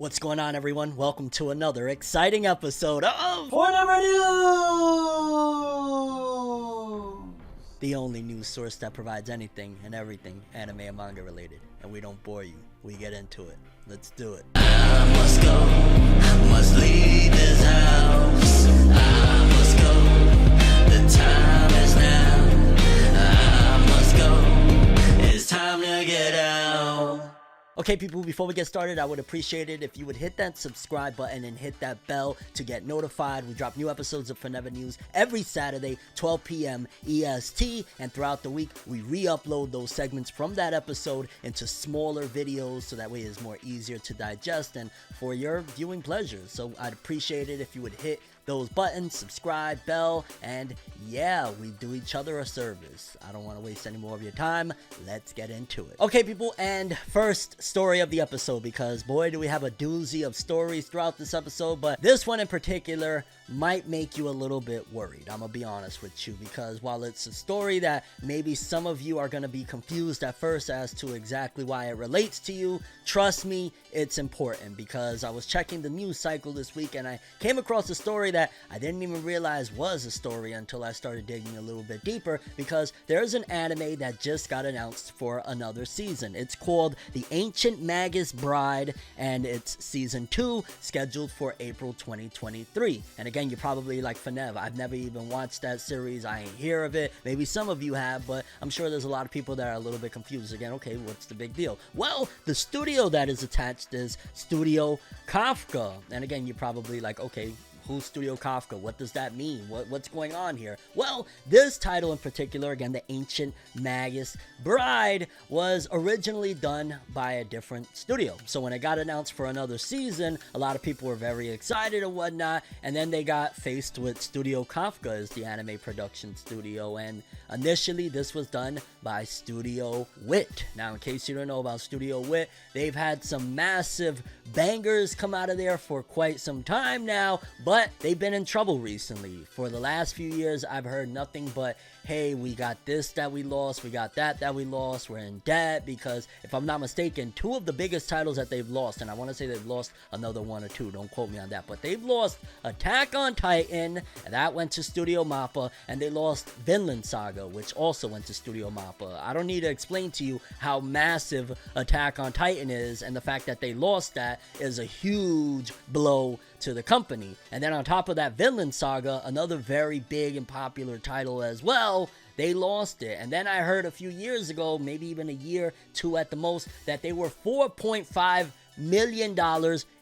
What's going on, everyone? Welcome to another exciting episode of FORNEVERNEWS! The only news source that provides anything and everything anime and manga related. And we don't bore you. We get into it. Let's do it. I must go, must leave this house. I must go, the time is now. I must go, it's time to get out. Okay, people, before we get started, I would appreciate it if you would hit that subscribe button and hit that bell to get notified. We drop new episodes of Forever News every Saturday, 12 p.m. EST, and throughout the week, we re-upload those segments from that episode into smaller videos, so that way it's more easier to digest and for your viewing pleasure. So I'd appreciate it if you would hit those buttons, subscribe, bell, and yeah, we do each other a service. I don't want to waste any more of your time. Let's get into it. Okay, people, and first story of the episode, because boy, do we have a doozy of stories throughout this episode, but this one in particular might make you a little bit worried. I'm gonna be honest with you, because while it's a story that maybe some of you are gonna be confused at first as to exactly why it relates to you, trust me, it's important, because I was checking the news cycle this week and I came across a story that I didn't even realize was a story until I started digging a little bit deeper, because there's an anime that just got announced for another season. It's called The Ancient Magus Bride, and it's season 2, scheduled for April 2023. And again, you're probably like, FORNEV, I've never even watched that series, I ain't hear of it. Maybe some of you have, but I'm sure there's a lot of people that are a little bit confused. Again, okay, what's the big deal? Well, the studio that is attached is Studio Kafka. And again, you're probably like, okay, who's Studio Kafka? What does that mean? What's going on here? Well, this title in particular, again, The Ancient Magus Bride, was originally done by a different studio. So when it got announced for another season, a lot of people were very excited and whatnot, and then they got faced with Studio Kafka as the anime production studio, and initially this was done by Studio Wit. Now, in case you don't know about Studio Wit, they've had some massive bangers come out of there for quite some time now, but they've been in trouble recently. For the last few years, I've heard nothing but, hey, we got this that we lost, we got that we lost, we're in debt, because if I'm not mistaken, 2 of the biggest titles that they've lost, and I want to say they've lost another 1 or 2, don't quote me on that, but they've lost Attack on Titan, and that went to Studio Mappa, and they lost Vinland Saga, which also went to Studio Mappa. I don't need to explain to you how massive Attack on Titan is, and the fact that they lost that is a huge blow to the company. And then on top of that, Vinland Saga, another very big and popular title as well, they lost it. And then I heard a few years ago, maybe even a year, 2 at the most, that they were $4.5 million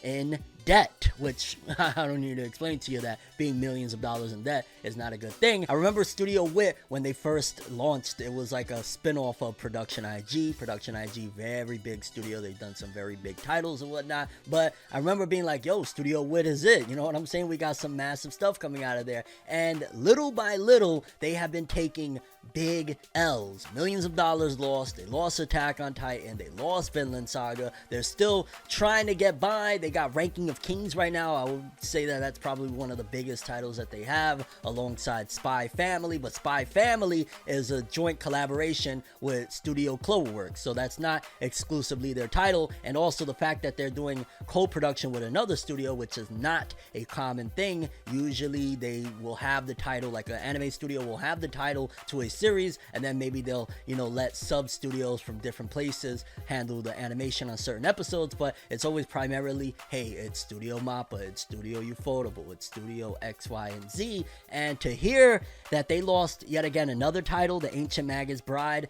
in debt, which I don't need to explain to you that being millions of dollars in debt is not a good thing. I remember Studio Wit, when they first launched, it was like a spin-off of Production IG. Production IG, very big studio. They've done some very big titles and whatnot, but I remember being like, yo, Studio Wit is it. You know what I'm saying? We got some massive stuff coming out of there. And little by little, they have been taking big L's. Millions of dollars lost. They lost Attack on Titan. They lost Vinland Saga. They're still trying to get by. They got Ranking of Kings right now. I would say that that's probably one of the biggest titles that they have, alongside Spy Family. But Spy Family is a joint collaboration with Studio Clover, so that's not exclusively their title. And also the fact that they're doing co-production with another studio, which is not a common thing. Usually they will have the title, like an anime studio will have the title to a series, and then maybe they'll, let sub studios from different places handle the animation on certain episodes, but it's always primarily, hey, it's Studio Mappa, it's Studio Ufotable, it's Studio X, Y, and Z. And to hear that they lost yet again another title, The Ancient Magus Bride,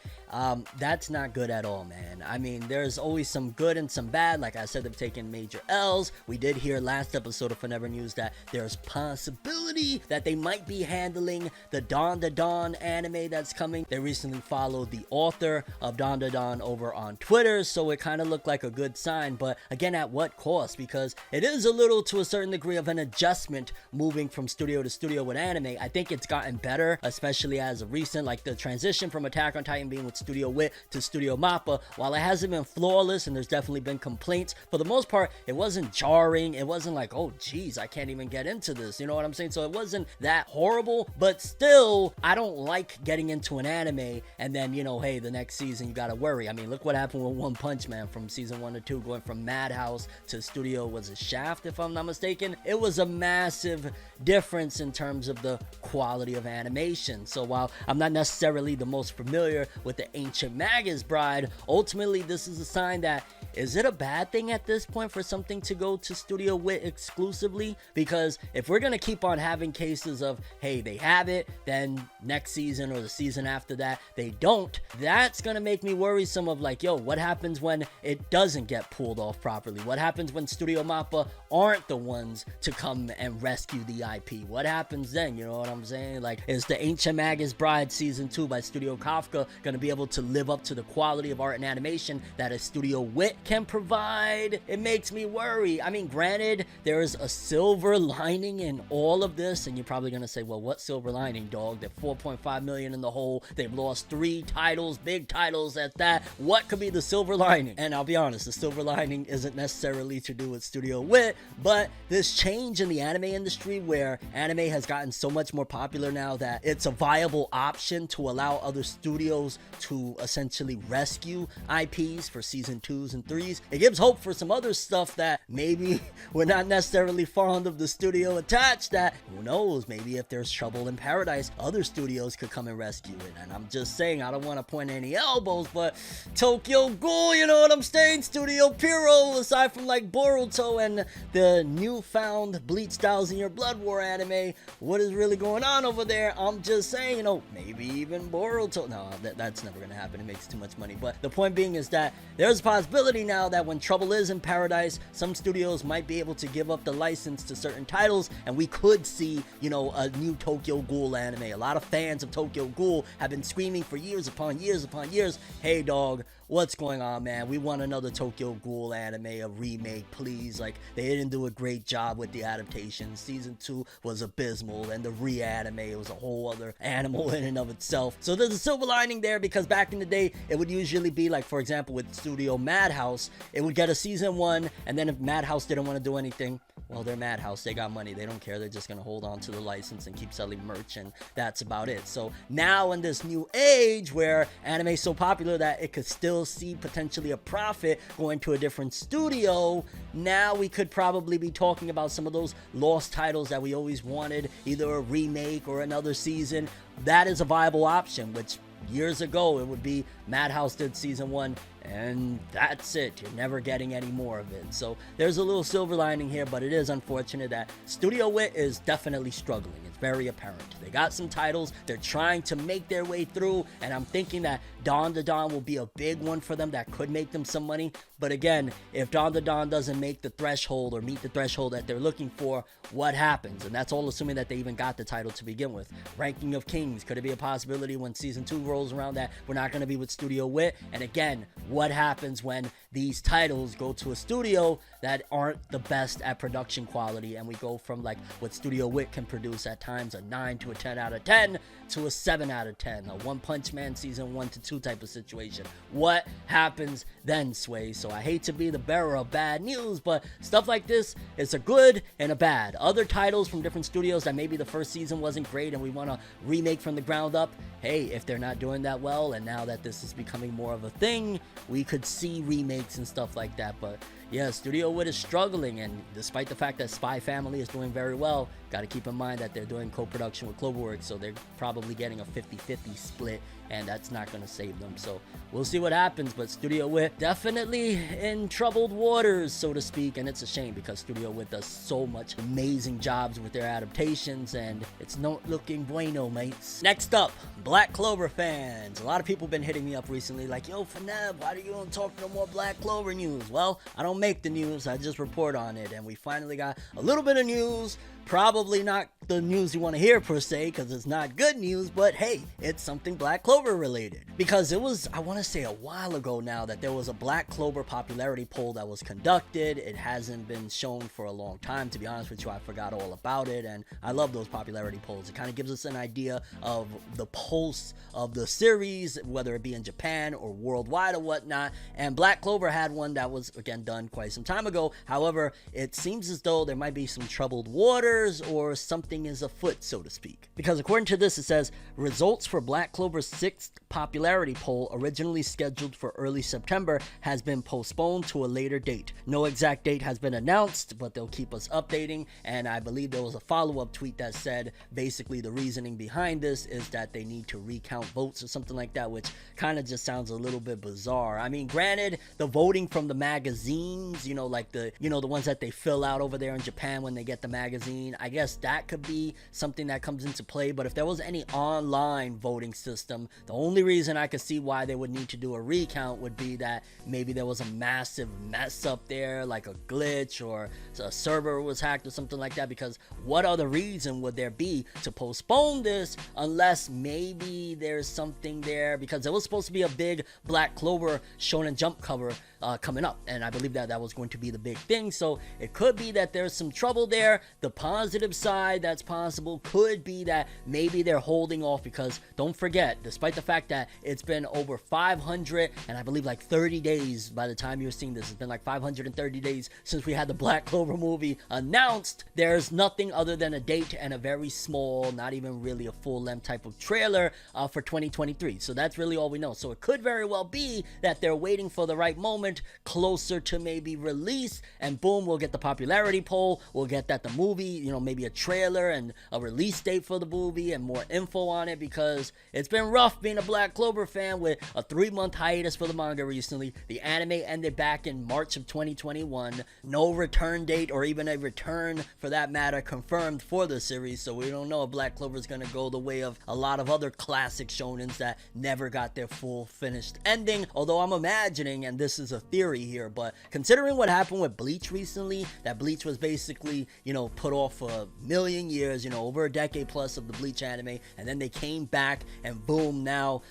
that's not good at all, man. I mean, there's always some good and some bad. Like I said, they've taken major L's. We did hear last episode of Forever News that there's possibility that they might be handling the Dawn to Dawn anime that's coming. They recently followed the author of Dawn to Dawn over on Twitter, so it kind of looked like a good sign. But again, at what cost? Because it is a little, to a certain degree, of an adjustment moving from studio to studio with anime. I think it's gotten better, especially as of recent, like the transition from Attack on Titan being with Studio Wit to Studio Mappa. While it hasn't been flawless and there's definitely been complaints, for the most part, it wasn't jarring. It wasn't like, oh geez, I can't even get into this, you know what I'm saying? So it wasn't that horrible, but still, I don't like getting getting into an anime and then, you know, hey, the next season you gotta worry. I mean, look what happened with One Punch Man from season 1 to 2, going from Madhouse to studio, was it Shaft, if I'm not mistaken? It was a massive difference in terms of the quality of animation. So while I'm not necessarily the most familiar with the Ancient Magus Bride, ultimately this is a sign that, is it a bad thing at this point for something to go to Studio Wit exclusively? Because if we're gonna keep on having cases of, hey, they have it, then next season or the season after that they don't, that's gonna make me worrisome of like, yo, what happens when it doesn't get pulled off properly? What happens when Studio Mappa aren't the ones to come and rescue the IP? What happens then? You know what I'm saying? Like, is the Ancient Magus Bride season 2 by Studio Kafka gonna be able to live up to the quality of art and animation that a Studio Wit can provide? It makes me worry. I mean, granted, there is a silver lining in all of this, and you're probably gonna say, well, what silver lining, dog? They're 4.5 million in the hole. They've lost 3 titles, big titles at that. What could be the silver lining? And I'll be honest, the silver lining isn't necessarily to do with Studio Wit, but this change in the anime industry where anime has gotten so much more popular now that it's a viable option to allow other studios to essentially rescue IPs for season 2s and 3s. It gives hope for some other stuff that maybe we're not necessarily fond of the studio attached, that who knows, maybe if there's trouble in paradise, other studios could come and rescue it. And I'm just saying, I don't want to point any elbows, but Tokyo Ghoul, you know what I'm saying? Studio Pierrot, aside from like Boruto and the newfound Bleach Styles in Your Blood War anime, what is really going on over there? I'm just saying, you know, maybe even Boruto. No, that's never gonna happen. It makes too much money. But the point being is that there's a possibility now that when trouble is in paradise, some studios might be able to give up the license to certain titles, and we could see, you know, a new Tokyo Ghoul anime. A lot of fans of Tokyo Ghoul have been screaming for years upon years upon years, hey dog, what's going on, man? We want another Tokyo Ghoul anime, a remake, please. Like, they didn't do a great job with the adaptation. Season 2 was abysmal, and the re-anime was a whole other animal in and of itself. So there's a silver lining there, because back in the day, it would usually be like, for example, with Studio Madhouse, it would get a season 1, and then if Madhouse didn't want to do anything, well, they're Madhouse, they got money, they don't care, they're just gonna hold on to the license and keep selling merch, and that's about it. So now in this new age where anime is so popular that it could still see potentially a profit going to a different studio, now we could probably be talking about some of those lost titles that we always wanted, either a remake or another season. That is a viable option, which years ago it would be Madhouse did season 1 and that's it. You're never getting any more of it. So there's a little silver lining here, but it is unfortunate that Studio Wit is definitely struggling. It's very apparent. They got some titles, they're trying to make their way through, and I'm thinking that Dawn to Dawn will be a big one for them that could make them some money. But again, if Dawn to Dawn doesn't make the threshold or meet the threshold that they're looking for, what happens? And that's all assuming that they even got the title to begin with. Ranking of Kings, could it be a possibility when season 2 rolls around that we're not going to be with Studio Wit? And again, what happens when these titles go to a studio that aren't the best at production quality, and we go from like what Studio Wit can produce at times, a 9 to a 10 out of 10 to a 7 out of 10, a One Punch Man season 1 to 2 type of situation? What happens then, Sway? So I hate to be the bearer of bad news, but stuff like this is a good and a bad. Other titles from different studios that maybe the first season wasn't great and we want to remake from the ground up, hey, if they're not doing that well, and now that this is becoming more of a thing, we could see remakes and stuff like that. But yeah, Studio Wit is struggling, and despite the fact that Spy Family is doing very well, got to keep in mind that they're doing co-production with Cloverworks, so they're probably getting a 50-50 split, and that's not going to save them. So we'll see what happens, but Studio Wit definitely in troubled waters, so to speak, and it's a shame because Studio Wit does so much amazing jobs with their adaptations, and it's not looking bueno, mates. Next up, Black Clover fans. A lot of people have been hitting me up recently like, yo, Fornev, why do you don't talk no more Black Clover news? Well, I don't make the news, I just report on it, and we finally got a little bit of news. Probably not the news you want to hear per se, because it's not good news, but hey, it's something Black Clover related. Because it was, I want to say a while ago now, that there was a Black Clover popularity poll that was conducted. It hasn't been shown for a long time, to be honest with you. I forgot all about it, and I love those popularity polls. It kind of gives us an idea of the pulse of the series, whether it be in Japan or worldwide or whatnot, and Black Clover had one that was, again, done quite some time ago. However, it seems as though there might be some troubled waters matters or something is afoot, so to speak. Because according to this, it says, results for Black Clover's 6th popularity poll, originally scheduled for early September, has been postponed to a later date. No exact date has been announced, but they'll keep us updating. And I believe there was a follow-up tweet that said basically the reasoning behind this is that they need to recount votes or something like that, which kind of just sounds a little bit bizarre. I mean, granted, the voting from the magazines, you know, like the ones that they fill out over there in Japan when they get the magazine, I guess that could be something that comes into play. But if there was any online voting system, the only reason I could see why they would need to do a recount would be that maybe there was a massive mess up there, like a glitch or a server was hacked or something like that. Because what other reason would there be to postpone this unless maybe there's something there? Because it was supposed to be a big Black Clover Shonen Jump cover coming up, and I believe that was going to be the big thing. So it could be that there's some trouble there. The positive side that's possible could be that maybe they're holding off, because don't forget, despite the fact that it's been over 500 and I believe like 30 days by the time you're seeing this, it's been like 530 days since we had the Black Clover movie announced, there's nothing other than a date and a very small, not even really a full-length type of trailer for 2023. So that's really all we know. So it could very well be that they're waiting for the right moment, closer to maybe release, and boom, we'll get the popularity poll, we'll get that the movie, you know, maybe a trailer and a release date for the movie and more info on it. Because it's been rough being a Black Clover fan with a 3-month hiatus for the manga recently. The anime ended back in March of 2021. No return date, or even a return for that matter, confirmed for the series. So we don't know if Black Clover is going to go the way of a lot of other classic shonens that never got their full finished ending. Although I'm imagining, and this is a theory here, but considering what happened with Bleach recently, that Bleach was basically, you know, put off for a million years, you know, over a decade plus of the Bleach anime, and then they came back and boom, now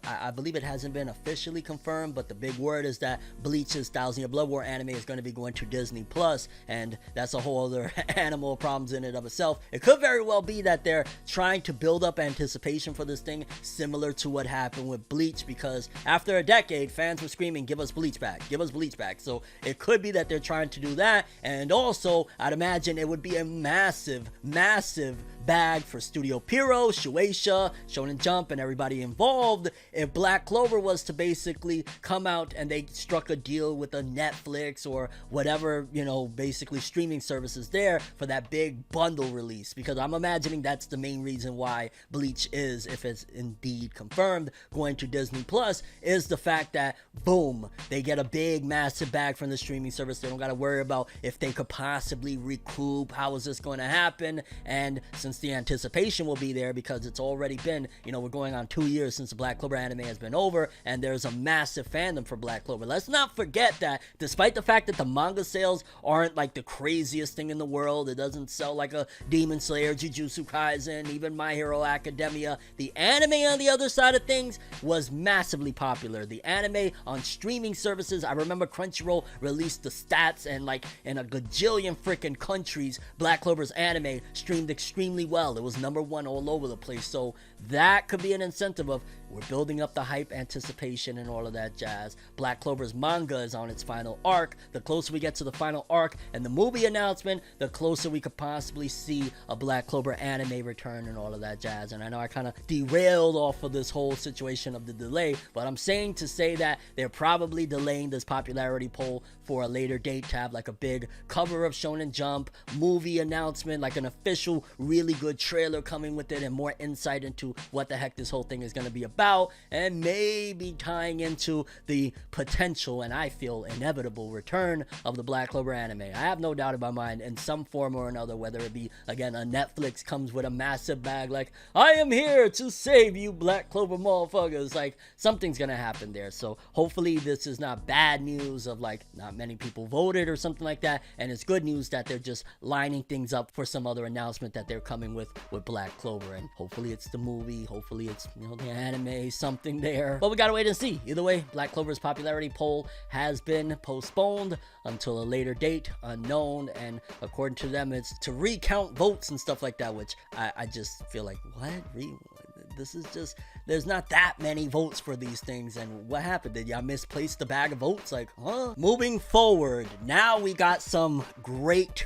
I believe it hasn't been officially confirmed, but the big word is that Bleach's 1000 Year Blood War anime is going to be going to Disney Plus, and that's a whole other animal problems in and of itself. It could very well be that they're trying to build up anticipation for this thing, similar to what happened with Bleach, because after a decade, fans were screaming, give us Bleach back, give us Bleach back. So it could be that they're trying to do that. And also, I'd imagine it would be a massive bag for Studio Pierrot, Shueisha, Shonen Jump, and everybody involved if Black Clover was to basically come out and they struck a deal with a Netflix or whatever, you know, basically streaming services there for that big bundle release. Because I'm imagining that's the main reason why Bleach is, if it's indeed confirmed, going to Disney Plus, is the fact that boom, they get a big massive bag from the streaming service. They don't got to worry about if they could possibly recoup, how is this going to happen. And since the anticipation will be there, because it's already been, you know, we're going on 2 years since the Black Clover anime has been over, and there's a massive fandom for Black Clover. Let's not forget that despite the fact that the manga sales aren't like the craziest thing in the world, it doesn't sell like a Demon Slayer, Jujutsu Kaisen, even My Hero Academia, the anime on the other side of things was massively popular. The anime on streaming services, I remember Crunchyroll released the stats, and like in a gajillion freaking countries, Black Clover's anime streamed extremely well. It was #1 all over the place. So that could be an incentive of, we're building up the hype, anticipation, and all of that jazz. Black Clover's manga is on its final arc. The closer we get to the final arc and the movie announcement, the closer we could possibly see a Black Clover anime return and all of that jazz. And I know I kind of derailed off of this whole situation of the delay, but I'm saying to say that they're probably delaying this popularity poll for a later date to have like a big cover of Shonen Jump, movie announcement, like an official really good trailer coming with it, and more insight into what the heck this whole thing is going to be about, and maybe tying into the potential, and I feel inevitable, return of the Black Clover anime. I have no doubt in my mind, in some form or another, whether it be, again, a Netflix comes with a massive bag like, I am here to save you Black Clover motherfuckers, like something's gonna happen there. So hopefully this is not bad news of like not many people voted or something like that, and it's good news that they're just lining things up for some other announcement that they're coming with Black Clover, and hopefully it's the movie, hopefully it's, you know, the anime, something there. But we gotta wait and see. Either way, Black Clover's popularity poll has been postponed until a later date, unknown, and according to them, it's to recount votes and stuff like that, which I just feel like, what? This is just there's not that many votes for these things. And what happened? Did y'all misplace the bag of votes? Like, huh? Moving forward, now we got some great,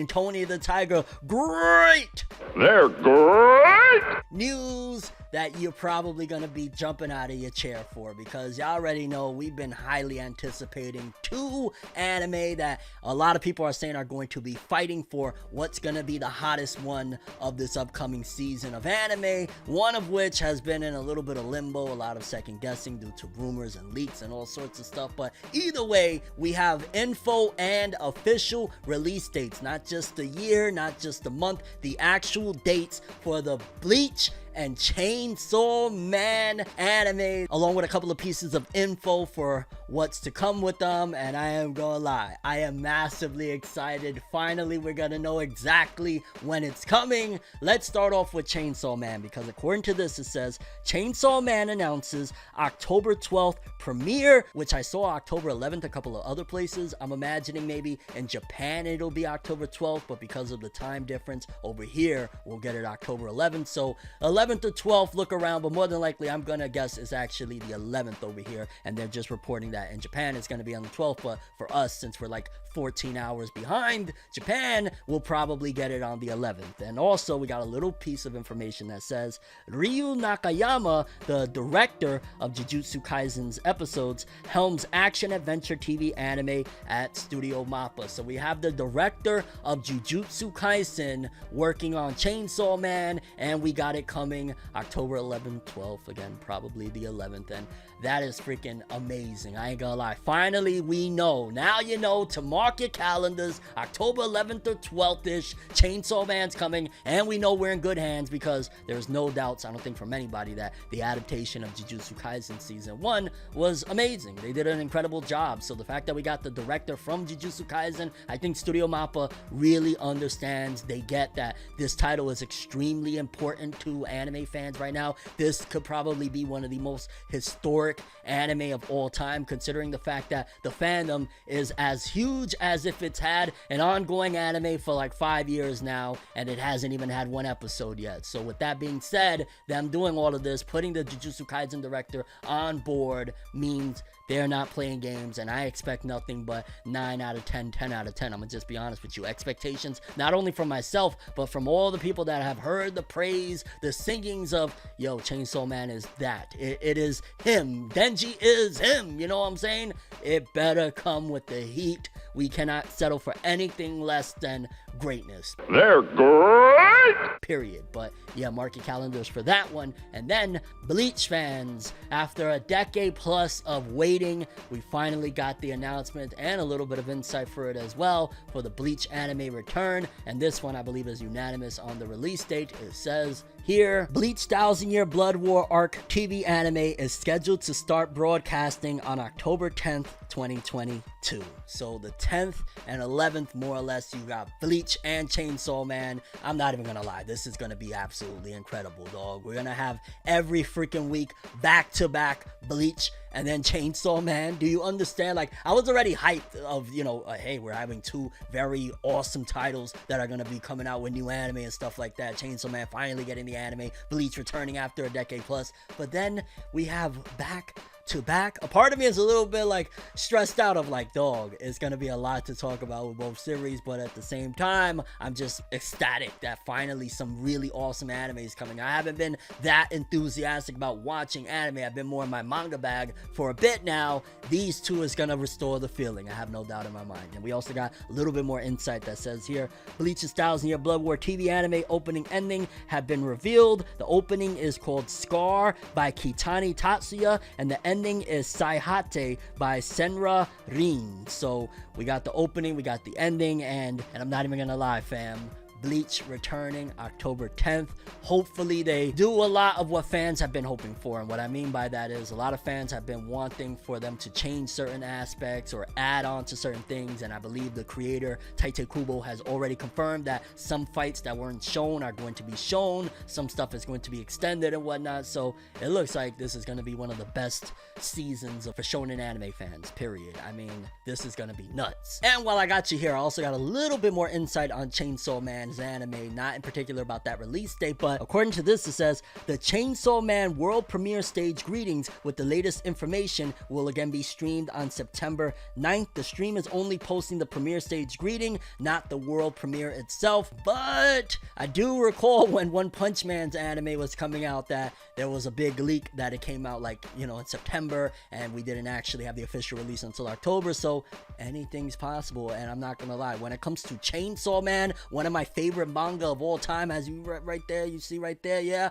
Tony the Tiger, great! They're great! News that you're probably gonna be jumping out of your chair for, because y'all already know we've been highly anticipating 2 anime that a lot of people are saying are going to be fighting for what's gonna be the hottest one of this upcoming season of anime, one of which has been in a little bit of limbo, a lot of second guessing due to rumors and leaks and all sorts of stuff. But either way, we have info and official release dates, not just the year, not just the month, the actual dates for the Bleach and Chainsaw Man anime, along with a couple of pieces of info for what's to come with them. And I am gonna lie, I am massively excited. Finally, we're gonna know exactly when it's coming. Let's start off with Chainsaw Man, because according to this, it says Chainsaw Man announces October 12th premiere, which I saw October 11th a couple of other places. I'm imagining maybe in Japan it'll be October 12th, but because of the time difference over here, we'll get it October 11th. So 11th or 12th, look around, but more than likely I'm gonna guess it's actually the 11th over here, and they're just reporting that in Japan it's gonna be on the 12th. But for us, since we're like 14 hours behind Japan, we'll probably get it on the 11th. And also, we got a little piece of information that says Ryu Nakayama, the director of Jujutsu Kaisen's episodes, helms action-adventure TV anime at Studio Mappa. So we have the director of Jujutsu Kaisen working on Chainsaw Man, and we got it coming October 11th, 12th, again, probably the 11th, and that is freaking amazing. I ain't gonna lie. Finally, we know. Now you know to mark your calendars. October 11th or 12th-ish, Chainsaw Man's coming, and we know we're in good hands, because there's no doubts, I don't think from anybody, that the adaptation of Jujutsu Kaisen Season 1 was amazing. They did an incredible job. So the fact that we got the director from Jujutsu Kaisen, I think Studio Mappa really understands. They get that this title is extremely important to anime fans right now. This could probably be one of the most historic anime of all time, considering the fact that the fandom is as huge as if it's had an ongoing anime for like 5 years now, and it hasn't even had 1 episode yet. So with that being said, them doing all of this, putting the Jujutsu Kaisen director on board, means they're not playing games, and I expect nothing but 9 out of 10, 10 out of 10. I'm gonna just be honest with you. Expectations, not only from myself, but from all the people that have heard the praise, the singings of, yo, Chainsaw Man is that. It is him. Denji is him. You know what I'm saying? It better come with the heat. We cannot settle for anything less than greatness. They're great! Period. But yeah, mark your calendars for that one. And then, Bleach fans, after a decade plus of waiting, we finally got the announcement and a little bit of insight for it as well, for the Bleach anime return. And this one, I believe, is unanimous on the release date. It says here, Bleach 1000-Year Blood War Arc TV anime is scheduled to start broadcasting on October 10th, 2022. So the 10th and 11th, more or less, you got Bleach and Chainsaw Man. I'm not even gonna lie, this is gonna be absolutely incredible, dog. We're gonna have every freaking week back-to-back Bleach and then Chainsaw Man. Do you understand? Like, I was already hyped of, you know, hey, we're having 2 very awesome titles that are gonna be coming out with new anime and stuff like that. Chainsaw Man finally getting the anime, Bleach returning after a decade plus. But then we have back to back. A part of me is a little bit like stressed out of like, dog, it's gonna be a lot to talk about with both series, but at the same time, I'm just ecstatic that finally some really awesome anime is coming. I haven't been that enthusiastic about watching anime. I've been more in my manga bag for a bit now. These 2 is gonna restore the feeling, I have no doubt in my mind. And we also got a little bit more insight that says here, Bleach's 1000-Year Blood War TV anime opening ending have been revealed. The opening is called Scar by Kitani Tatsuya, and the ending is Saihate by Senra Rin. So we got the opening, we got the ending, and I'm not even gonna lie, fam, Bleach returning October 10th. Hopefully they do a lot of what fans have been hoping for, and what I mean by that is a lot of fans have been wanting for them to change certain aspects or add on to certain things, and I believe the creator Tite Kubo has already confirmed that some fights that weren't shown are going to be shown, some stuff is going to be extended and whatnot. So it looks like this is going to be one of the best seasons for shonen anime fans, period. I mean, this is going to be nuts. And while I got you here, I also got a little bit more insight on Chainsaw Man Japanese anime, not in particular about that release date, but according to this, it says the Chainsaw Man world premiere stage greetings with the latest information will again be streamed on September 9th. The stream is only posting the premiere stage greeting, not the world premiere itself, but I do recall when One Punch Man's anime was coming out that there was a big leak that it came out like, you know, in September, and we didn't actually have the official release until October, so anything's possible. And I'm not gonna lie, when it comes to Chainsaw Man, one of my favorite manga of all time, as you right there, you see right there, yeah,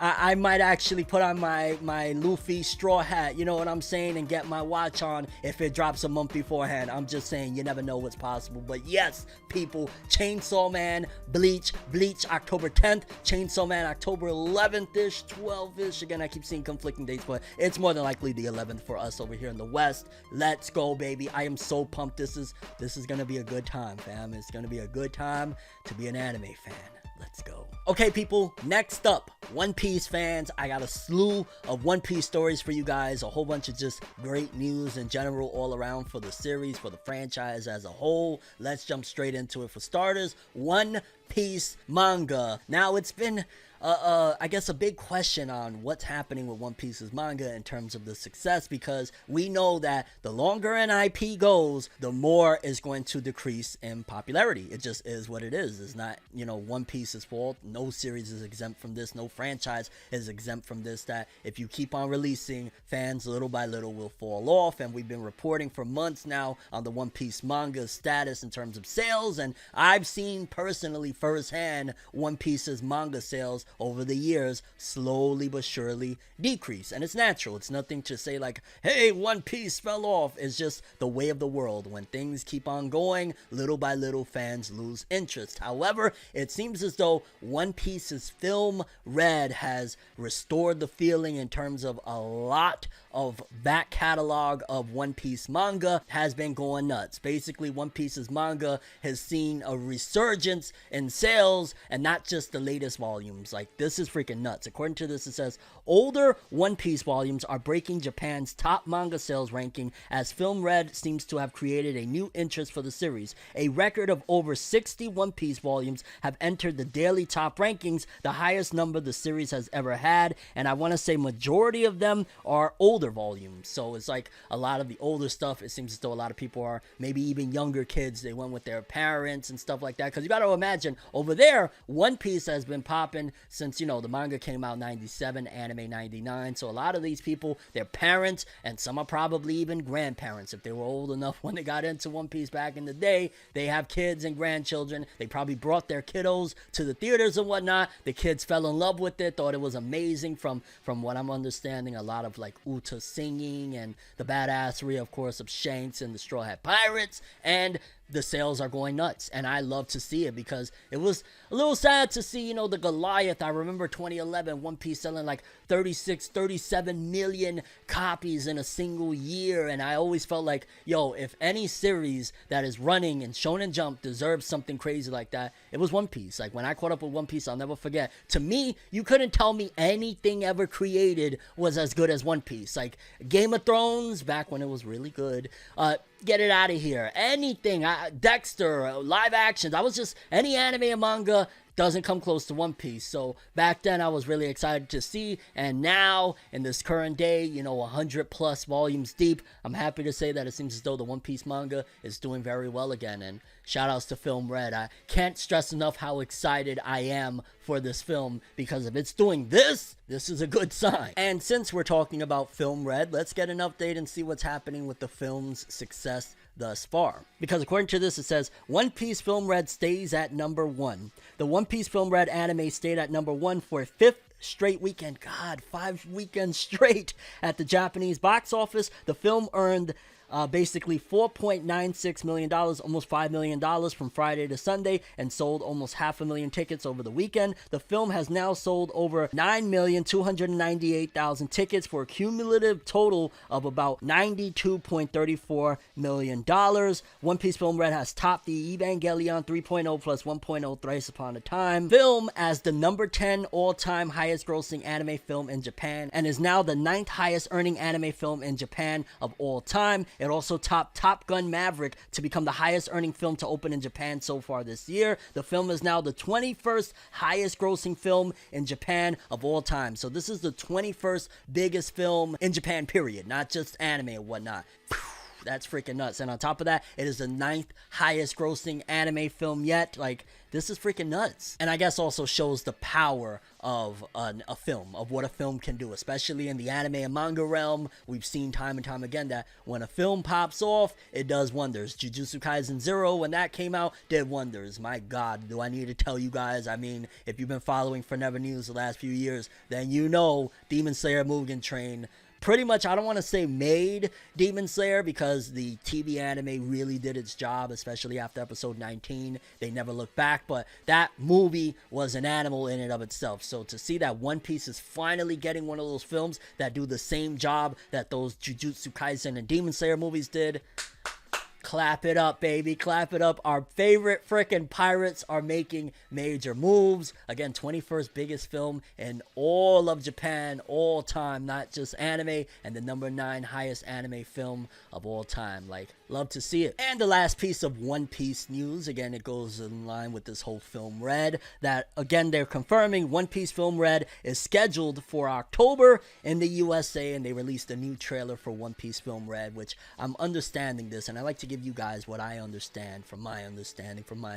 I might actually put on my Luffy straw hat, you know what I'm saying, and get my watch on if it drops a month beforehand. I'm just saying, you never know what's possible. But yes, people, Chainsaw Man, Bleach October 10th, Chainsaw Man October 11th-ish, 12th-ish. Again, I keep seeing conflicting dates, but it's more than likely the 11th for us over here in the West. Let's go, baby. I am so pumped. This is gonna be a good time, fam. It's gonna be a good time to be an anime fan. Let's go. Okay, people, next up, One Piece fans. I got a slew of One Piece stories for you guys, a whole bunch of just great news in general all around for the series, for the franchise as a whole. Let's jump straight into it. For starters, One Piece manga. Now, it's been I guess a big question on what's happening with One Piece's manga in terms of the success, because we know that the longer an IP goes, the more is going to decrease in popularity. It just is what it is. It's not, you know, One Piece's fault. No series is exempt from this. No franchise is exempt from this, that if you keep on releasing, fans little by little will fall off. And we've been reporting for months now on the One Piece manga status in terms of sales, and I've seen personally firsthand One Piece's manga sales over the years slowly but surely decrease. And it's natural. It's nothing to say like, hey, One Piece fell off. It's just the way of the world. When things keep on going, little by little fans lose interest. However, it seems as though One Piece's film Red has restored the feeling in terms of a lot of back catalog of One Piece manga has been going nuts. Basically, One Piece's manga has seen a resurgence in sales, and not just the latest volumes. Like, this is freaking nuts. According to this, it says older One Piece volumes are breaking Japan's top manga sales ranking, as Film Red seems to have created a new interest for the series. A record of over 60 One Piece volumes have entered the daily top rankings, the highest number the series has ever had, and I want to say majority of them are older volumes. So it's like a lot of the older stuff, it seems as though a lot of people are maybe even younger kids, they went with their parents and stuff like that, because you got to imagine over there, One Piece has been popping since, you know, the manga came out 97, anime 99. So a lot of these people, their parents, and some are probably even grandparents if they were old enough when they got into One Piece back in the day. They have kids and grandchildren. They probably brought their kiddos to the theaters and whatnot. The kids fell in love with it, thought it was amazing. From what I'm understanding, a lot of like Uta singing and the badassery, of course, of Shanks and the Straw Hat Pirates, and the sales are going nuts, and I love to see it, because it was a little sad to see, you know, the Goliath. I remember 2011, One Piece selling like 37 million copies in a single year, and I always felt like, yo, if any series that is running in Shonen Jump deserves something crazy like that, it was One Piece. Like, when I caught up with One Piece, I'll never forget. To me, you couldn't tell me anything ever created was as good as One Piece. Like, Game of Thrones, back when it was really good, get it out of here. Anything, Dexter, live actions. I was just, any anime and manga doesn't come close to One Piece. So back then I was really excited to see, and now in this current day, you know, 100 plus volumes deep, I'm happy to say that it seems as though the One Piece manga is doing very well again, and shout outs to Film Red. I can't stress enough how excited I am for this film, because if it's doing this is a good sign. And since we're talking about Film Red, let's get an update and see what's happening with the film's success thus far. Because according to this, it says One Piece Film Red stays at number 1. The One Piece Film Red anime stayed at number 1 for a 5th straight weekend. God, 5 weekends straight at the Japanese box office. The film earned basically $4.96 million, almost $5 million from Friday to Sunday, and sold almost 500,000 tickets over the weekend. The film has now sold over 9,298,000 tickets for a cumulative total of about $92.34 million. One Piece Film Red has topped the Evangelion 3.0 plus 1.0 Thrice Upon a Time film as the number 10 all-time highest grossing anime film in Japan, and is now the 9th highest earning anime film in Japan of all time. It also topped Top Gun Maverick to become the highest earning film to open in Japan so far this year. The film is now the 21st highest grossing film in Japan of all time. So this is the 21st biggest film in Japan, period, not just anime and whatnot. That's freaking nuts. And on top of that, it is the 9th highest grossing anime film yet. Like, this is freaking nuts. And I guess also shows the power of a film, of what a film can do, especially in the anime and manga realm. We've seen time and time again that when a film pops off, it does wonders. Jujutsu Kaisen 0, when that came out, did wonders. My God, do I need to tell you guys? I mean, if you've been following Forever News the last few years, then you know Demon Slayer Mugen Train pretty much, I don't want to say made Demon Slayer, because the TV anime really did its job, especially after episode 19. They never looked back, but that movie was an animal in and of itself. So to see that One Piece is finally getting one of those films that do the same job that those Jujutsu Kaisen and Demon Slayer movies did, clap it up, baby. Clap it up. Our favorite freaking pirates are making major moves. Again, 21st biggest film in all of Japan, all time, not just anime, and the number 9 highest anime film of all time. Like, love to see it. And the last piece of One Piece news, again, it goes in line with this whole Film Red, that, again, they're confirming One Piece Film Red is scheduled for October in the USA, and they released a new trailer for One Piece Film Red, which I'm understanding this, and I like to give you guys what I understand, from my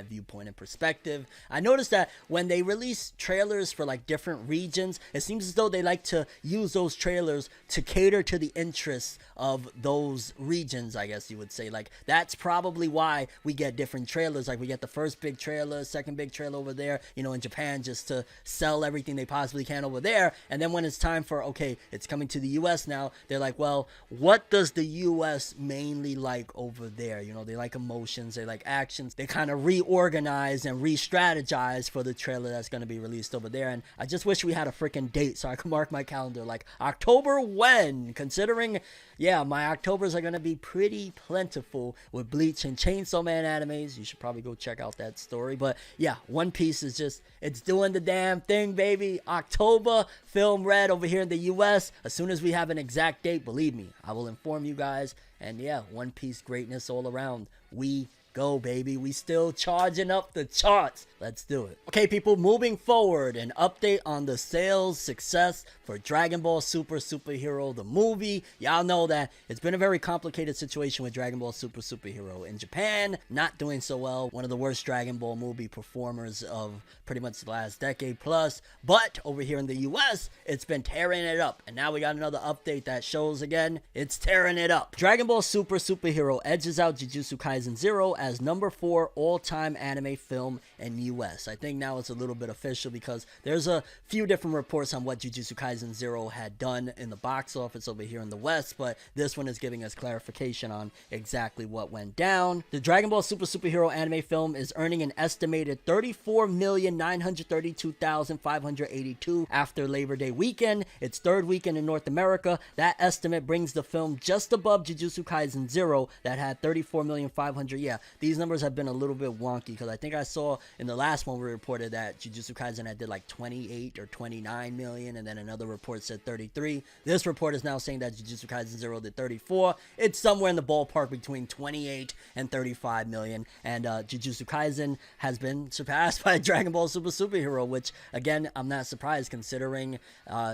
viewpoint and perspective. I noticed that when they release trailers for like different regions, it seems as though they like to use those trailers to cater to the interests of those regions, I guess you would say. Like, that's probably why we get different trailers. Like, we get the first big trailer, second big trailer over there, you know, in Japan, just to sell everything they possibly can over there. And then when it's time for, okay, it's coming to the US now, they're like, well, what does the US mainly like over there? You know, they like emotions, they like actions. They kind of reorganize and re-strategize for the trailer that's going to be released over there. And I just wish we had a freaking date so I could mark my calendar, like October when, considering, yeah, my Octobers are going to be pretty plentiful with Bleach and Chainsaw Man animes. You should probably go check out that story. But yeah, One Piece is just, it's doing the damn thing, baby. October, Film Red over here in the US. As soon as we have an exact date, believe me, I will inform you guys. And yeah, One Piece greatness all around. We go, baby. We still charging up the charts. Let's do it. Okay, people, moving forward, an update on the sales success for Dragon Ball Super Superhero, the movie. Y'all know that it's been a very complicated situation with Dragon Ball Super Superhero. In Japan, not doing so well. One of the worst Dragon Ball movie performers of pretty much the last decade plus. But over here in the US, it's been tearing it up. And now we got another update that shows again, it's tearing it up. Dragon Ball Super Superhero edges out Jujutsu Kaisen 0 as number 4 all-time anime film in US. I think now it's a little bit official because there's a few different reports on what Jujutsu Kaisen 0 had done in the box office over here in the West, but this one is giving us clarification on exactly what went down. The Dragon Ball Super Superhero anime film is earning an estimated 34,932,582 after Labor Day weekend, its third weekend in North America. That estimate brings the film just above Jujutsu Kaisen 0 that had 34,500,000. Yeah, these numbers have been a little bit wonky because I think I saw in the last one we reported that Jujutsu Kaisen had did like 28 or 29 million, and then another report said 33. This report is now saying that Jujutsu Kaisen 0 did 34. It's somewhere in the ballpark between 28 and 35 million, and Jujutsu Kaisen has been surpassed by Dragon Ball Super Superhero, which again, I'm not surprised considering,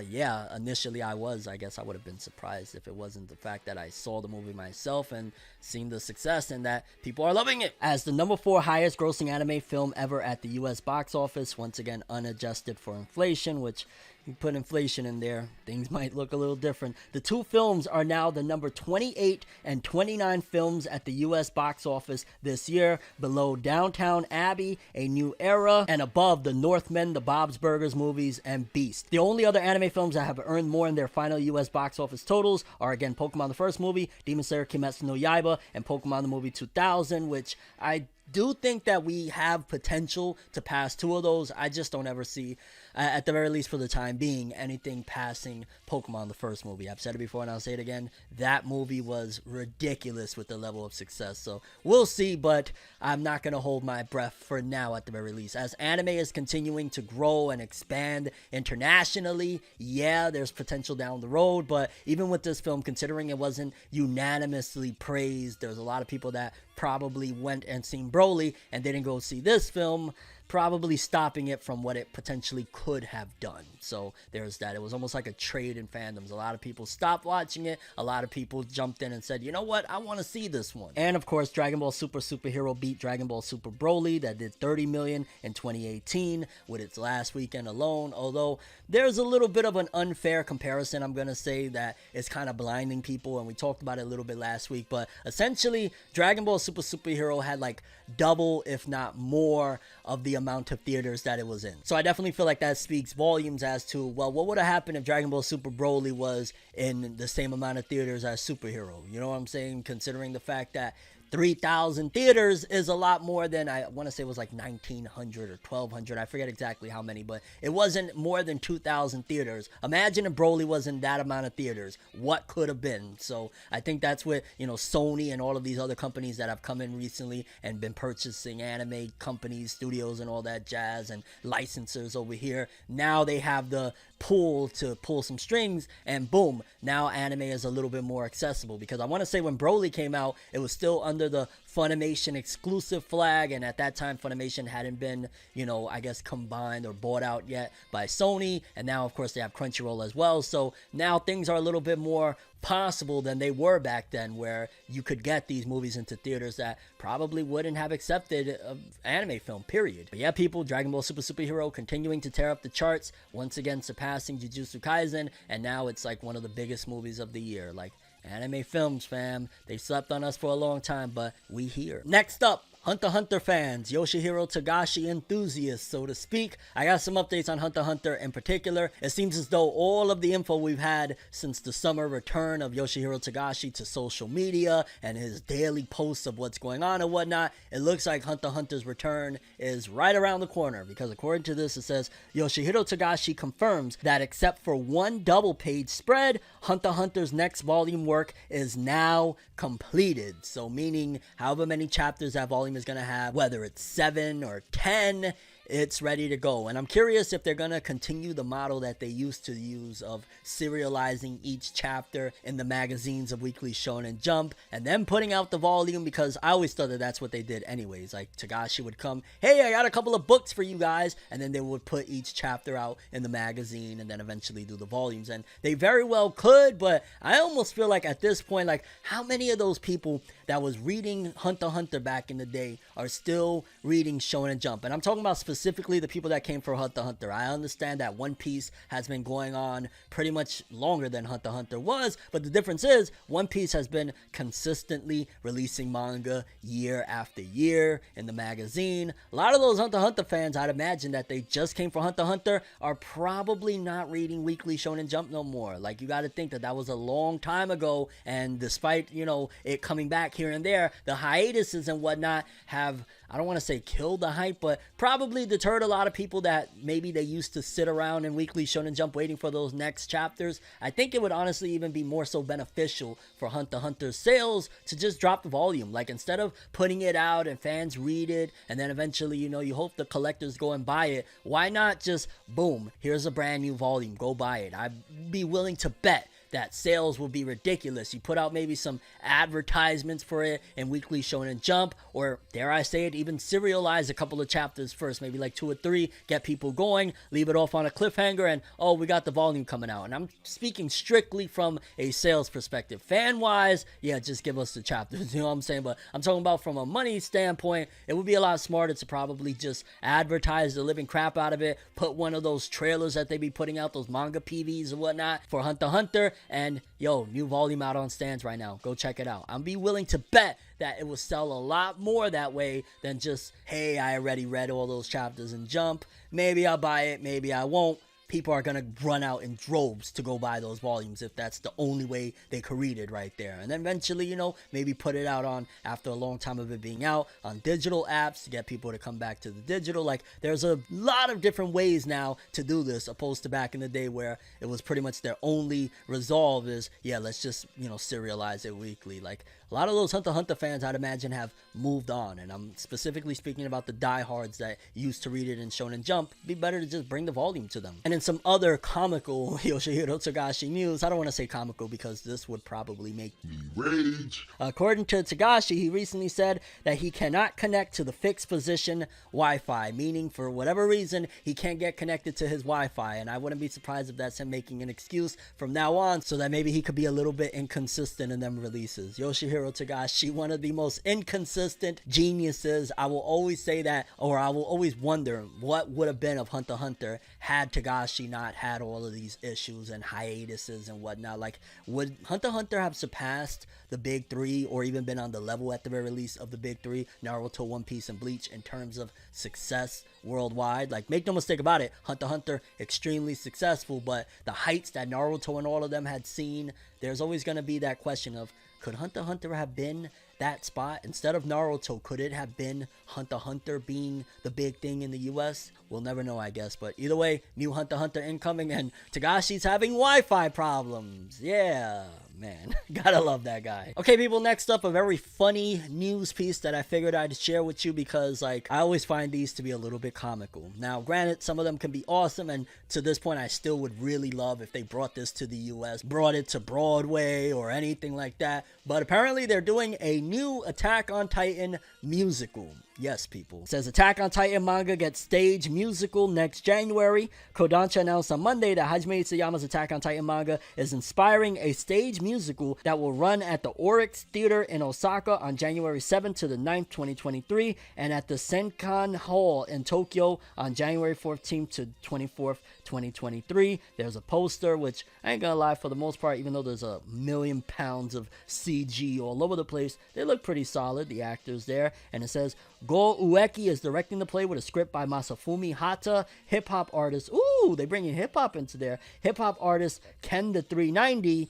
yeah, initially I guess I would have been surprised if it wasn't the fact that I saw the movie myself and seen the success and that people are loving it. As the number 4 highest grossing anime film ever at the US box office, once again unadjusted for inflation, which you put inflation in there, things might look a little different. The two films are now the number 28 and 29 films at the US box office this year, below Downtown Abbey, A New Era, and above The Northmen, the Bob's Burgers movies, and Beast. The only other anime films that have earned more in their final US box office totals are again Pokemon the first movie, Demon Slayer Kimetsu no Yaiba, and Pokemon the movie 2000, which I do think that we have potential to pass 2 of those. I just don't ever see, at the very least for the time being, anything passing Pokemon the first movie. I've said it before and I'll say it again. That movie was ridiculous with the level of success. So we'll see, but I'm not going to hold my breath for now at the very least. As anime is continuing to grow and expand internationally, yeah, there's potential down the road. But even with this film, considering it wasn't unanimously praised, there's a lot of people that probably went and seen Broly and didn't go see this film, probably stopping it from what it potentially could have done. So there's that. It was almost like a trade in fandoms. A lot of people stopped watching it. A lot of people jumped in and said, you know what, I want to see this one. And of course, Dragon Ball Super Superhero beat Dragon Ball Super Broly, that did 30 million in 2018 with its last weekend alone. Although there's a little bit of an unfair comparison, I'm going to say, that is kind of blinding people, and we talked about it a little bit last week. But essentially, Dragon Ball Super Superhero had like double, if not more, of the amount of theaters that it was in. So I definitely feel like that speaks volumes as to, well, what would have happened if Dragon Ball Super Broly was in the same amount of theaters as Superhero? You know what I'm saying? Considering the fact that 3,000 theaters is a lot more than, I want to say it was like 1,900 or 1,200. I forget exactly how many, but it wasn't more than 2,000 theaters. Imagine if Broly was in that amount of theaters. What could have been? So I think that's what, you know, Sony and all of these other companies that have come in recently and been purchasing anime companies, studios, and all that jazz, and licensors over here. Now they have the pull to pull some strings, and boom, now anime is a little bit more accessible. Because I want to say when Broly came out, it was still under the Funimation exclusive flag, and at that time Funimation hadn't been, you know, I guess combined or bought out yet by Sony, and now of course they have Crunchyroll as well. So now things are a little bit more possible than they were back then, where you could get these movies into theaters that probably wouldn't have accepted an anime film, period. But yeah, people, Dragon Ball Super Superhero continuing to tear up the charts, once again surpassing Jujutsu Kaisen, and now it's like one of the biggest movies of the year. Like, anime films, fam, they slept on us for a long time, but we here. Next up, Hunter x Hunter fans, Yoshihiro Togashi enthusiasts, so to speak. I got some updates on Hunter x Hunter in particular. It seems as though all of the info we've had since the summer return of Yoshihiro Togashi to social media and his daily posts of what's going on and whatnot, it looks like Hunter x Hunter's return is right around the corner, because according to this, it says Yoshihiro Togashi confirms that except for one double page spread, Hunter x Hunter's next volume work is now completed. So meaning however many chapters that volume is going to have, whether it's 7 or 10, it's ready to go. And I'm curious if they're going to continue the model that they used to use of serializing each chapter in the magazines of Weekly Shonen Jump and then putting out the volume, because I always thought that that's what they did anyways. Like, Togashi would come, hey, I got a couple of books for you guys, and then they would put each chapter out in the magazine and then eventually do the volumes. And they very well could, but I almost feel like at this point, like, how many of those people that was reading Hunter x Hunter back in the day are still reading Shonen Jump? And I'm talking about specifically the people that came for Hunter x Hunter. I understand that One Piece has been going on pretty much longer than Hunter x Hunter was, but the difference is One Piece has been consistently releasing manga year after year in the magazine. A lot of those Hunter x Hunter fans, I'd imagine that they just came for Hunter x Hunter, are probably not reading Weekly Shonen Jump no more. Like, you got to think that that was a long time ago, and despite, you know, it coming back here and there, the hiatuses and whatnot have, I don't want to say killed the hype, but probably deterred a lot of people that maybe they used to sit around in Weekly Shonen Jump waiting for those next chapters. I think it would honestly even be more so beneficial for Hunter x Hunter's sales to just drop the volume. Like, instead of putting it out and fans read it and then eventually, you know, you hope the collectors go and buy it, why not just, boom, here's a brand new volume, go buy it. I'd be willing to bet that sales will be ridiculous. You put out maybe some advertisements for it in Weekly Shonen Jump, or dare I say it, even serialize a couple of chapters first, maybe like 2 or 3, get people going, leave it off on a cliffhanger, and oh, we got the volume coming out. And I'm speaking strictly from a sales perspective. Fan wise, yeah, just give us the chapters, you know what I'm saying? But I'm talking about from a money standpoint, it would be a lot smarter to probably just advertise the living crap out of it, put one of those trailers that they be putting out, those manga PVs and whatnot for Hunter x Hunter, and yo, new volume out on stands right now, go check it out. I'll be willing to bet that it will sell a lot more that way than just, hey, I already read all those chapters in Jump, maybe I'll buy it, maybe I won't. people are gonna run out in droves to go buy those volumes if that's the only way they could read it right there. And then eventually, you know, maybe put it out on, after a long time of it being out, on digital apps to get people to come back to the digital. Like, there's a lot of different ways now to do this, opposed to back in the day where it was pretty much their only resolve is, yeah, let's just, you know, serialize it weekly. Like, a lot of those Hunter x Hunter fans, I'd imagine, have moved on, and I'm specifically speaking about the diehards that used to read it in Shonen Jump. It'd be better to just bring the volume to them. And in some other comical Yoshihiro Togashi news, I don't want to say comical because this would probably make me rage. According to Togashi, he recently said that he cannot connect to the fixed position Wi-Fi, meaning for whatever reason, he can't get connected to his Wi-Fi, and I wouldn't be surprised if that's him making an excuse from now on so that maybe he could be a little bit inconsistent in them releases. Yoshihiro Togashi, one of the most inconsistent geniuses. I will always say that, or I will always wonder what would have been of Hunter x Hunter had Togashi not had all of these issues and hiatuses and whatnot. Like, would Hunter x Hunter have surpassed the big three, or even been on the level at the very least of the big three, Naruto, One Piece, and Bleach, in terms of success worldwide? Like, make no mistake about it, Hunter x Hunter extremely successful, but the heights that Naruto and all of them had seen, there's always going to be that question of, could Hunter x Hunter have been that spot? Instead of Naruto, could it have been Hunter x Hunter being the big thing in the US? We'll never know, I guess. But either way, new Hunter x Hunter incoming, and Togashi's having Wi-Fi problems. Yeah, man. Gotta love that guy. Okay, people, next up, a very funny news piece that I figured I'd share with you because, like, I always find these to be a little bit comical. Now, granted, some of them can be awesome, and to this point, I still would really love if they brought this to the US, brought it to Broadway or anything like that. But apparently, they're doing a new Attack on Titan musical. Yes, people. It says Attack on Titan manga gets stage musical next January. Kodansha announced on Monday that Hajime Isayama's Attack on Titan manga is inspiring a stage musical that will run at the Oryx Theater in Osaka on January 7th to the 9th, 2023, and at the Senkan Hall in Tokyo on January 14th to 24th, 2023. There's a poster, which I ain't gonna lie, for the most part, even though there's a million pounds of CG all over the place, they look pretty solid, the actors there. And it says Go Ueki is directing the play with a script by Masafumi Hata, hip-hop artist. Ooh, they bringing hip-hop into there. Hip-hop artist Ken the 390.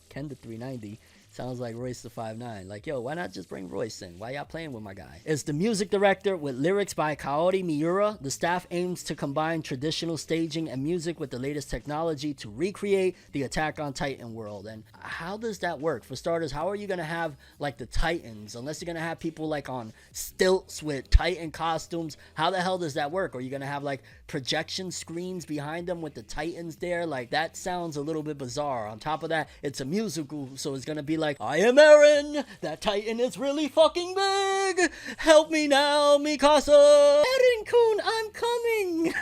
Ken the 390. Sounds like Royce the 5'9". Like, yo, why not just bring Royce in? Why y'all playing with my guy? Is the music director with lyrics by Kaori Miura. The staff aims to combine traditional staging and music with the latest technology to recreate the Attack on Titan world. And how does that work? For starters, how are you going to have, like, the Titans? Unless you're going to have people, like, on stilts with Titan costumes. How the hell does that work? Are you going to have, like, projection screens behind them with the Titans there? Like, that sounds a little bit bizarre. On top of that, it's a musical, so it's going to be like, I am Eren, that Titan is really fucking big, help me now, Mikasa, Eren-kun, I'm coming.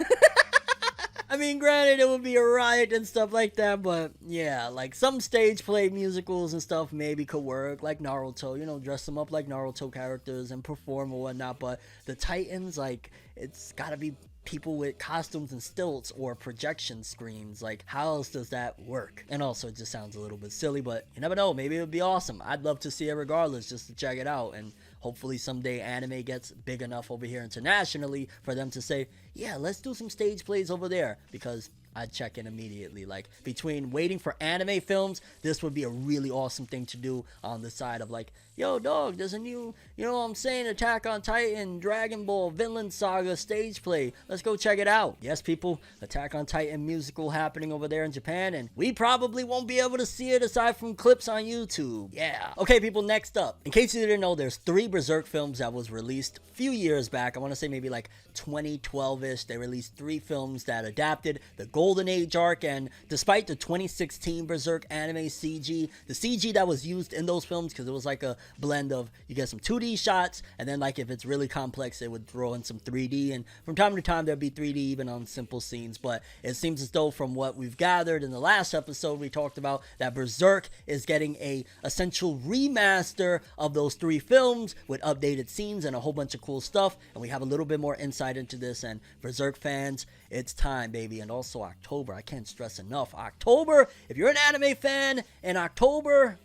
I mean, granted, it would be a riot and stuff like that, but yeah, like, some stage play musicals and stuff maybe could work, like Naruto, you know, dress them up like Naruto characters and perform or whatnot, but the Titans, like, it's gotta be people with costumes and stilts or projection screens. Like, how else does that work? And also, it just sounds a little bit silly, but you never know, maybe it would be awesome. I'd love to see it regardless, just to check it out, and hopefully someday anime gets big enough over here internationally for them to say, yeah, let's do some stage plays over there, because I'd check in immediately. Like, between waiting for anime films, this would be a really awesome thing to do on the side of, like, yo, dog, there's a new, you know what I'm saying, Attack on Titan, Dragon Ball, Vinland Saga stage play. Let's go check it out. Yes, people, Attack on Titan musical happening over there in Japan, and we probably won't be able to see it aside from clips on YouTube. Yeah. Okay, people, next up. In case you didn't know, there's 3 Berserk films that was released a few years back. I want to say maybe like 2012-ish. They released 3 films that adapted the Golden Age arc, and despite the 2016 Berserk anime CG, the CG that was used in those films, because it was like a blend of, you get some 2D shots, and then, like, if it's really complex, it would throw in some 3D, and from time to time there'd be 3D even on simple scenes. But it seems as though, from what we've gathered in the last episode, we talked about that Berserk is getting a essential remaster of those 3 films with updated scenes and a whole bunch of cool stuff, and we have a little bit more insight into this. And Berserk fans, it's time, baby. And also October, I can't stress enough, October, if you're an anime fan in October,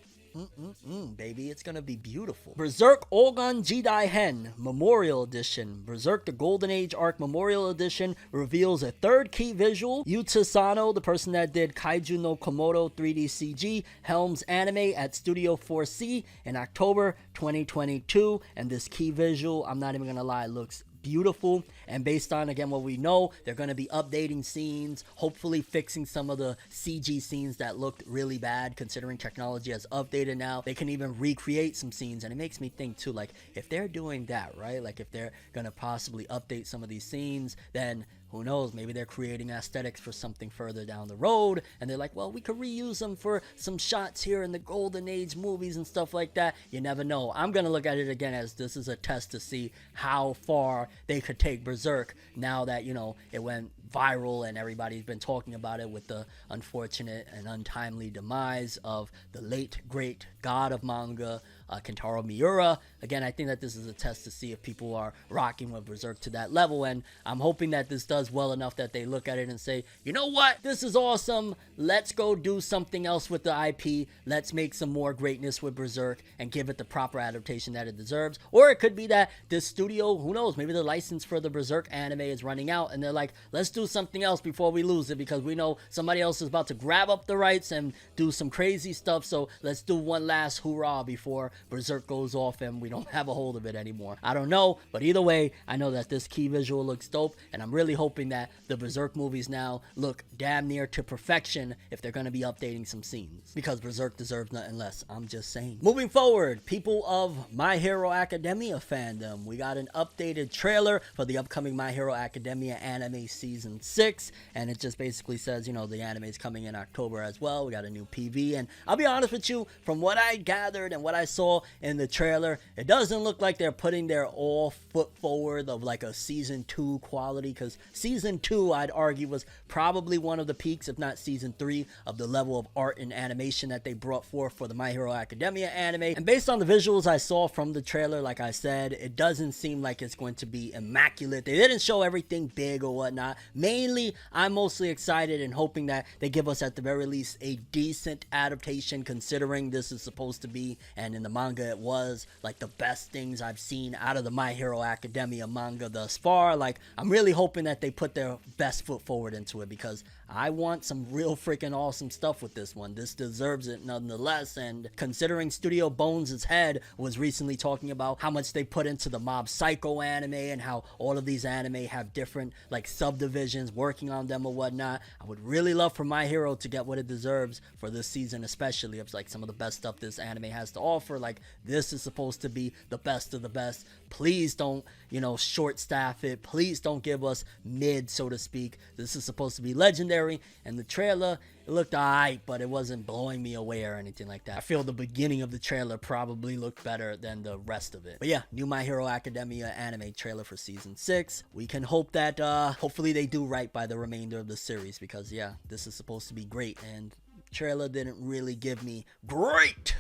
Baby, it's gonna be beautiful. Berserk Ogan Jidai Hen Memorial Edition. Berserk the Golden Age Arc Memorial Edition reveals a third key visual. Yuta Sano, the person that did Kaiju no Komodo 3D CG, helms anime at Studio 4C in October 2022. And this key visual, I'm not even gonna lie, looks beautiful. And based on, again, what we know, they're going to be updating scenes, hopefully fixing some of the CG scenes that looked really bad. Considering technology has updated now, they can even recreate some scenes. And it makes me think too, like, if they're doing that, right, like if they're going to possibly update some of these scenes, then who knows, maybe they're creating aesthetics for something further down the road, and they're like, well, we could reuse them for some shots here in the Golden Age movies and stuff like that. You never know. I'm going to look at it again as this is a test to see how far they could take Berserk now that, you know, it went viral and everybody's been talking about it with the unfortunate and untimely demise of the late, great god of manga, Kentaro Miura. Again, I think that this is a test to see if people are rocking with Berserk to that level, and I'm hoping that this does well enough that they look at it and say, you know what, this is awesome, let's go do something else with the IP, let's make some more greatness with Berserk and give it the proper adaptation that it deserves. Or it could be that this studio, who knows, maybe the license for the Berserk anime is running out and they're like, let's do something else before we lose it, because we know somebody else is about to grab up the rights and do some crazy stuff, so let's do one last hoorah before Berserk goes off and we don't have a hold of it anymore. I don't know, but either way, I know that this key visual looks dope, and I'm really hoping that the Berserk movies now look damn near to perfection if they're going to be updating some scenes, because Berserk deserves nothing less. I'm just saying. Moving forward, people of My Hero Academia fandom, we got an updated trailer for the upcoming My Hero Academia anime season 6, and it just basically says, you know, the anime is coming in October as well. We got a new PV, and I'll be honest with you, from what I gathered and what I saw in the trailer, it doesn't look like they're putting their all foot forward of like a season 2 quality, because season 2, I'd argue, was probably one of the peaks, if not season 3, of the level of art and animation that they brought forth for the My Hero Academia anime. And based on the visuals I saw from the trailer, like I said, it doesn't seem like it's going to be immaculate. They didn't show everything big or whatnot. Mainly, I'm mostly excited and hoping that they give us at the very least a decent adaptation, considering this is supposed to be, and in the manga it was, like the best things I've seen out of the My Hero Academia manga thus far. Like, I'm really hoping that they put their best foot forward into it, because I want some real freaking awesome stuff with this one. This deserves it nonetheless. And considering Studio Bones' head was recently talking about how much they put into the Mob Psycho anime and how all of these anime have different like subdivisions working on them or whatnot, I would really love for My Hero to get what it deserves for this season, especially. It's like some of the best stuff this anime has to offer. Like, this is supposed to be the best of the best. Please don't, you know, short staff it. Please don't give us mid, so to speak. This is supposed to be legendary. And the trailer, it looked alright, but it wasn't blowing me away or anything like that. I feel the beginning of the trailer probably looked better than the rest of it. But yeah, new My Hero Academia anime trailer for season 6. We can hope that hopefully they do right by the remainder of the series, because yeah, this is supposed to be great, and trailer didn't really give me great.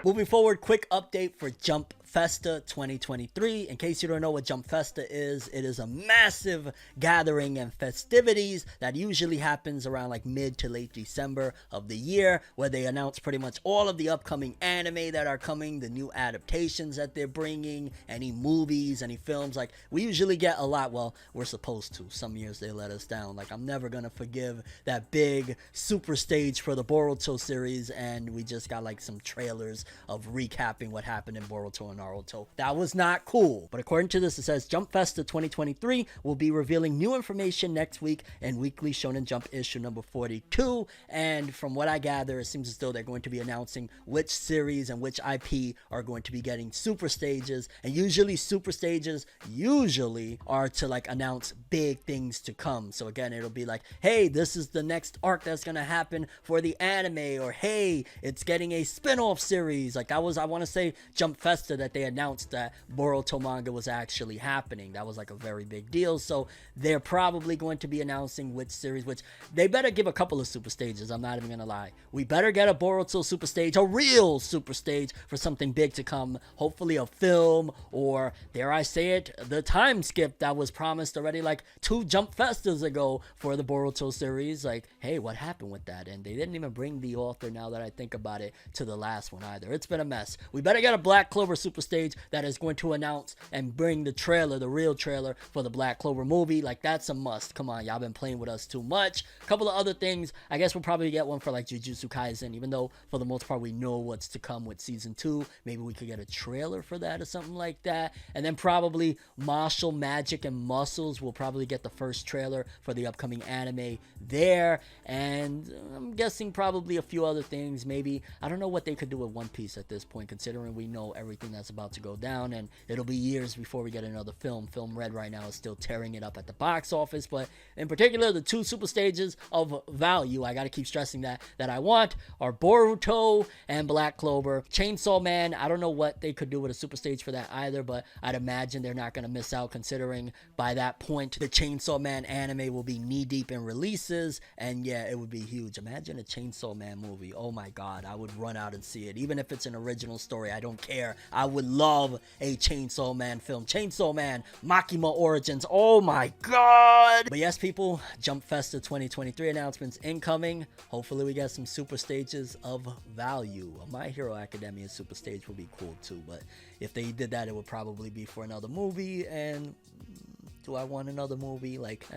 Moving forward, quick update for Jump Festa 2023. In case you don't know what Jump Festa is, it is a massive gathering and festivities that usually happens around like mid to late December of the year, where they announce pretty much all of the upcoming anime that are coming, the new adaptations that they're bringing, any movies, any films. Like, we usually get a lot. Well, we're supposed to. Some years they let us down. Like, I'm never gonna forgive that big super stage for the Boruto series, and we just got like some trailers of recapping what happened in Boruto and Naruto. That was not cool. But according to this, it says Jump Festa 2023 will be revealing new information next week in Weekly Shonen Jump issue number 42. And from what I gather, it seems as though they're going to be announcing which series and which IP are going to be getting super stages. And usually super stages are to like announce big things to come. So again, it'll be like, hey, this is the next arc that's gonna happen for the anime, or hey, it's getting a spin-off series. Like, that was, I want to say, Jump Festa that they announced that Boruto manga was actually happening. That was like a very big deal. So they're probably going to be announcing which series, which they better give a couple of super stages. I'm not even gonna lie. We better get a Boruto super stage, a real super stage for something big to come. Hopefully a film, or dare I say it, the time skip that was promised already like 2 Jump Festas ago for the Boruto series. Like, hey, what happened with that? And they didn't even bring the author, now that I think about it, to the last one either. It's been a mess. We better get a Black Clover super stage that is going to announce and bring the trailer, the real trailer for the Black Clover movie. Like, that's a must. Come on, y'all been playing with us too much. A couple of other things. I guess we'll probably get one for like Jujutsu Kaisen, even though for the most part we know what's to come with season 2. Maybe we could get a trailer for that or something like that. And then probably Martial Magic and Muscles will probably get the first trailer for the upcoming anime there. And I'm guessing probably a few other things. Maybe, I don't know what they could do with One Piece at this point, considering we know everything that's about to go down, and it'll be years before we get another film. Film Red right now is still tearing it up at the box office, but in particular, the 2 super stages of value, I gotta keep stressing that I want, are Boruto and Black Clover. Chainsaw Man, I don't know what they could do with a super stage for that either, but I'd imagine they're not gonna miss out, considering by that point, the Chainsaw Man anime will be knee-deep in releases, and yeah, it would be huge. Imagine a Chainsaw Man movie. Oh my god, I would run out and see it. Even if it's an original story, I don't care. I would love a Chainsaw Man film. Chainsaw Man, Makima Origins. Oh my god! But yes, people, Jump Festa 2023 announcements incoming. Hopefully we get some super stages of value. A My Hero Academia super stage would be cool too, but if they did that, it would probably be for another movie, and do I want another movie? Like,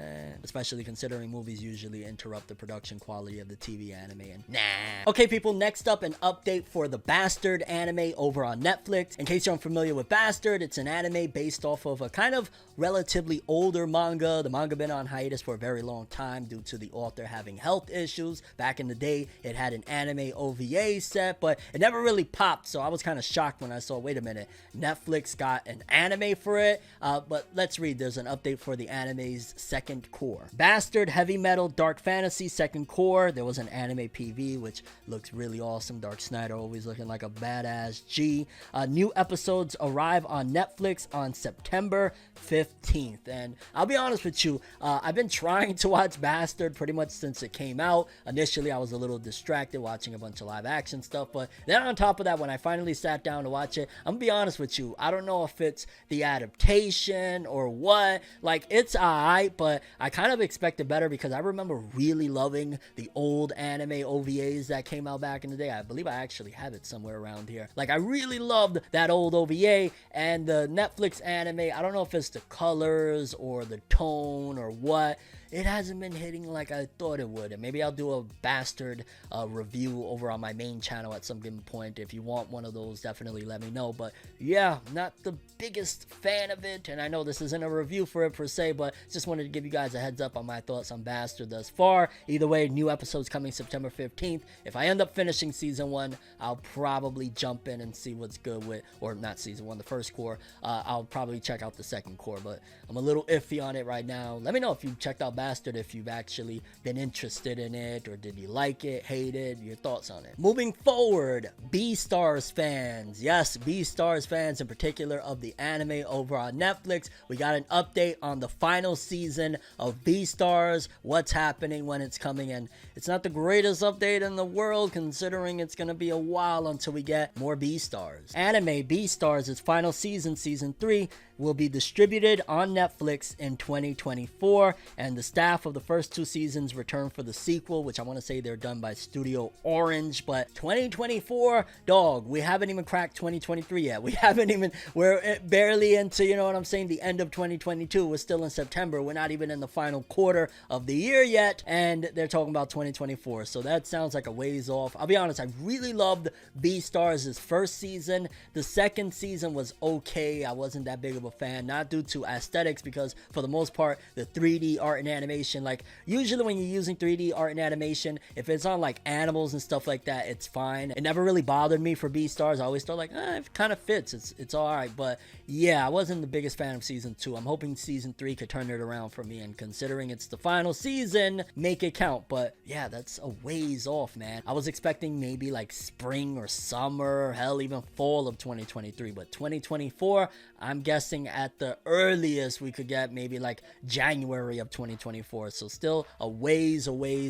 especially considering movies usually interrupt the production quality of the TV anime, and nah. Okay, people, next up, an update for the Bastard anime over on Netflix. In case you're unfamiliar with Bastard, it's an anime based off of a kind of relatively older manga. The manga been on hiatus for a very long time due to the author having health issues. Back in the day, it had an anime OVA set, but it never really popped, so I was kind of shocked when I saw, wait a minute, Netflix got an anime for it. But let's read. There's an update for the anime's second core. Bastard Heavy Metal Dark Fantasy second core. There was an anime PV, which looks really awesome. Dark Snyder always looking like a badass G. New episodes arrive on Netflix on September 15th. And I'll be honest with you, I've been trying to watch Bastard pretty much since it came out. Initially, I was a little distracted watching a bunch of live action stuff, but then on top of that, when I finally sat down to watch it, I'm gonna be honest with you, I don't know if it's the adaptation or what. Like, it's alright, but I kind of expected better, because I remember really loving the old anime OVAs that came out back in the day. I believe I actually have it somewhere around here. Like, I really loved that old OVA, and the Netflix anime, I don't know if it's the colors or the tone or what, it hasn't been hitting like I thought it would. And maybe I'll do a Bastard review over on my main channel at some given point. If you want one of those, definitely let me know. But yeah, not the biggest fan of it, and I know this isn't a review for it per se, but just wanted to give you guys a heads up on my thoughts on Bastard thus far. Either way, new episodes coming September 15th. If I end up finishing season 1, I'll probably jump in and see what's good with, or not season 1, the first core. I'll probably check out the second core, but I'm a little iffy on it right now. Let me know if you checked out Bastard, if you've actually been interested in it, or did you like it, hate it, your thoughts on it. Moving forward, Beastars fans, yes, Beastars fans in particular of the anime over on Netflix, we got an update on the final season of Beastars, what's happening, when it's coming, and it's not the greatest update in the world, considering it's gonna be a while until we get more Beastars. Anime Beastars' final season, season 3, will be distributed on Netflix in 2024, and the staff of the first 2 seasons return for the sequel, which I want to say they're done by Studio Orange. But 2024, dog, we haven't even cracked 2023 yet. We're barely into, you know what I'm saying, the end of 2022. We're still in September. We're not even in the final quarter of the year yet, and they're talking about 2024, so that sounds like a ways off. I'll be honest, I really loved Beastars' first season. The second season was okay. I wasn't that big of a a fan, not due to aesthetics, because for the most part, the 3D art and animation, like usually when you're using 3D art and animation, if it's on like animals and stuff like that, it's fine. It never really bothered me for Beastars. I always thought like, it kind of fits. It's all right. But yeah, I wasn't the biggest fan of season 2. I'm hoping season 3 could turn it around for me, and considering it's the final season, make it count. But yeah, that's a ways off, man. I was expecting maybe like spring or summer, hell, even fall of 2023, but 2024, I'm guessing at the earliest we could get maybe like January of 2024. So still a ways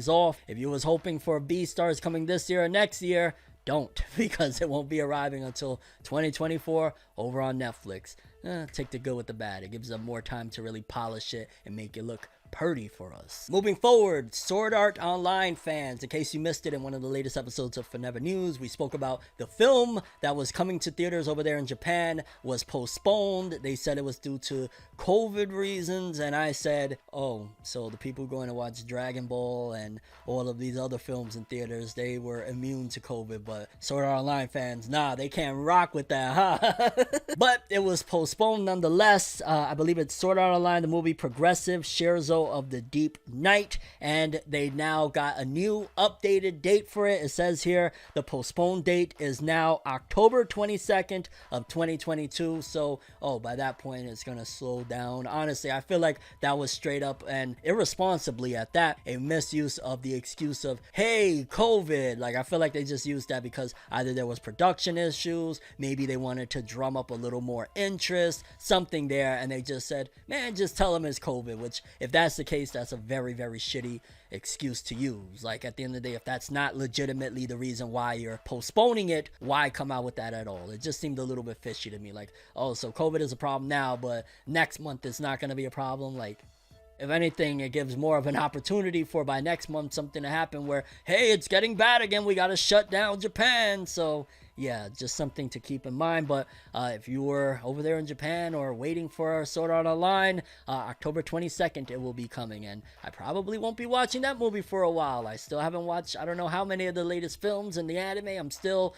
off. If you was hoping for Beastars coming this year or next year, don't, because it won't be arriving until 2024 over on Netflix. Take the good with the bad. It gives them more time to really polish it and make it look purdy for us. Moving forward, Sword Art Online fans, in case you missed it in one of the latest episodes of FORNEVER News, we spoke about the film that was coming to theaters over there in Japan was postponed. They said it was due to COVID reasons, and I said, oh, so the people going to watch Dragon Ball and all of these other films in theaters, they were immune to COVID, but Sword Art Online fans, nah, they can't rock with that, huh? But it was postponed nonetheless. I believe it's Sword Art Online, the movie Progressive Scherzo of the Deep Night, and they now got a new updated date for it. It says here the postponed date is now October 22nd of 2022. So by that point it's gonna slow down. Honestly, I feel like that was straight up and irresponsibly at that a misuse of the excuse of, hey, COVID. Like, I feel like they just used that because either there was production issues, maybe they wanted to drum up a little more interest, something there, and they just said, man, just tell them it's COVID. Which, if that's the case, that's a very shitty excuse to use. Like, at the end of the day, if that's not legitimately the reason why you're postponing it, why come out with that at all? It just seemed a little bit fishy to me. Like, oh, so COVID is a problem now, but next month it's not going to be a problem. Like, if anything, it gives more of an opportunity for by next month something to happen where, hey, it's getting bad again, we got to shut down Japan. So yeah, just something to keep in mind. But if you were over there in Japan or waiting for Sword Art Online, October 22nd it will be coming, and I probably won't be watching that movie for a while. I still haven't watched, I don't know how many of the latest films in the anime. I'm still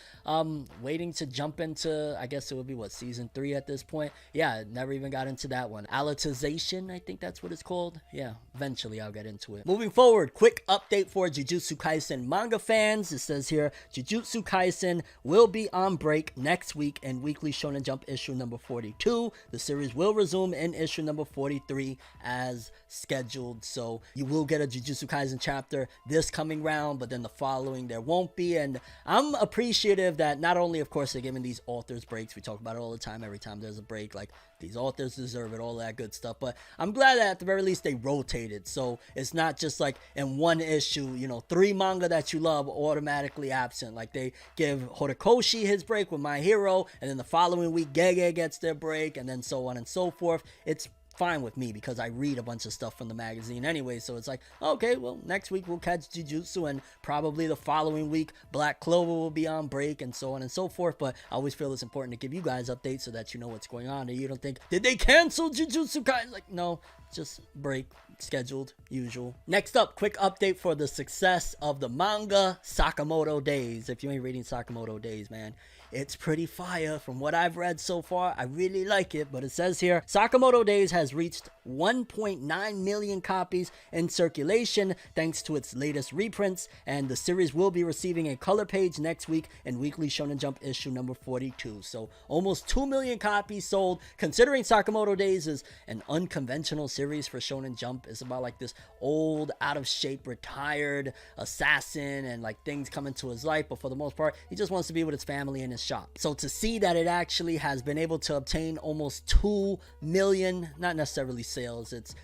waiting to jump into, I guess it would be what, season 3 at this point. Yeah, never even got into that one. Alicization, I think that's what it's called. Yeah, eventually I'll get into it. Moving forward, quick update for Jujutsu Kaisen manga fans. It says here, Jujutsu Kaisen will be on break next week in Weekly Shonen Jump issue number 42. The series will resume in issue number 43 as scheduled. So you will get a Jujutsu Kaisen chapter this coming round, but then the following there won't be. And I'm appreciative that not only, of course, they're giving these authors breaks. We talk about it all the time. Every time there's a break, like, these authors deserve it, all that good stuff. But I'm glad that at the very least they rotated. So it's not just like in one issue, 3 manga that you love automatically absent. Like, they give Horikoshi his break with My Hero, and then the following week Gege gets their break, and then so on and so forth. It's fine with me because I read a bunch of stuff from the magazine anyway, so it's like, okay, well, next week we'll catch Jujutsu, and probably the following week Black Clover will be on break, and so on and so forth. But I always feel it's important to give you guys updates so that you know what's going on, and you don't think, did they cancel Jujutsu Kaisen? Like, no, just break, scheduled, usual. Next up, quick update for the success of the manga Sakamoto Days. If you ain't reading Sakamoto Days, man, it's pretty fire. From what I've read so far, I really like it. But it says here, Sakamoto Days has reached 1.9 million copies in circulation thanks to its latest reprints, and the series will be receiving a color page next week in Weekly Shonen Jump issue number 42. So almost 2 million copies sold. Considering Sakamoto Days is an unconventional series for Shonen Jump, it's about like this old, out of shape, retired assassin, and like things come into his life, but for the most part he just wants to be with his family and his shop. So to see that it actually has been able to obtain almost 2 million, not necessarily sales, it's,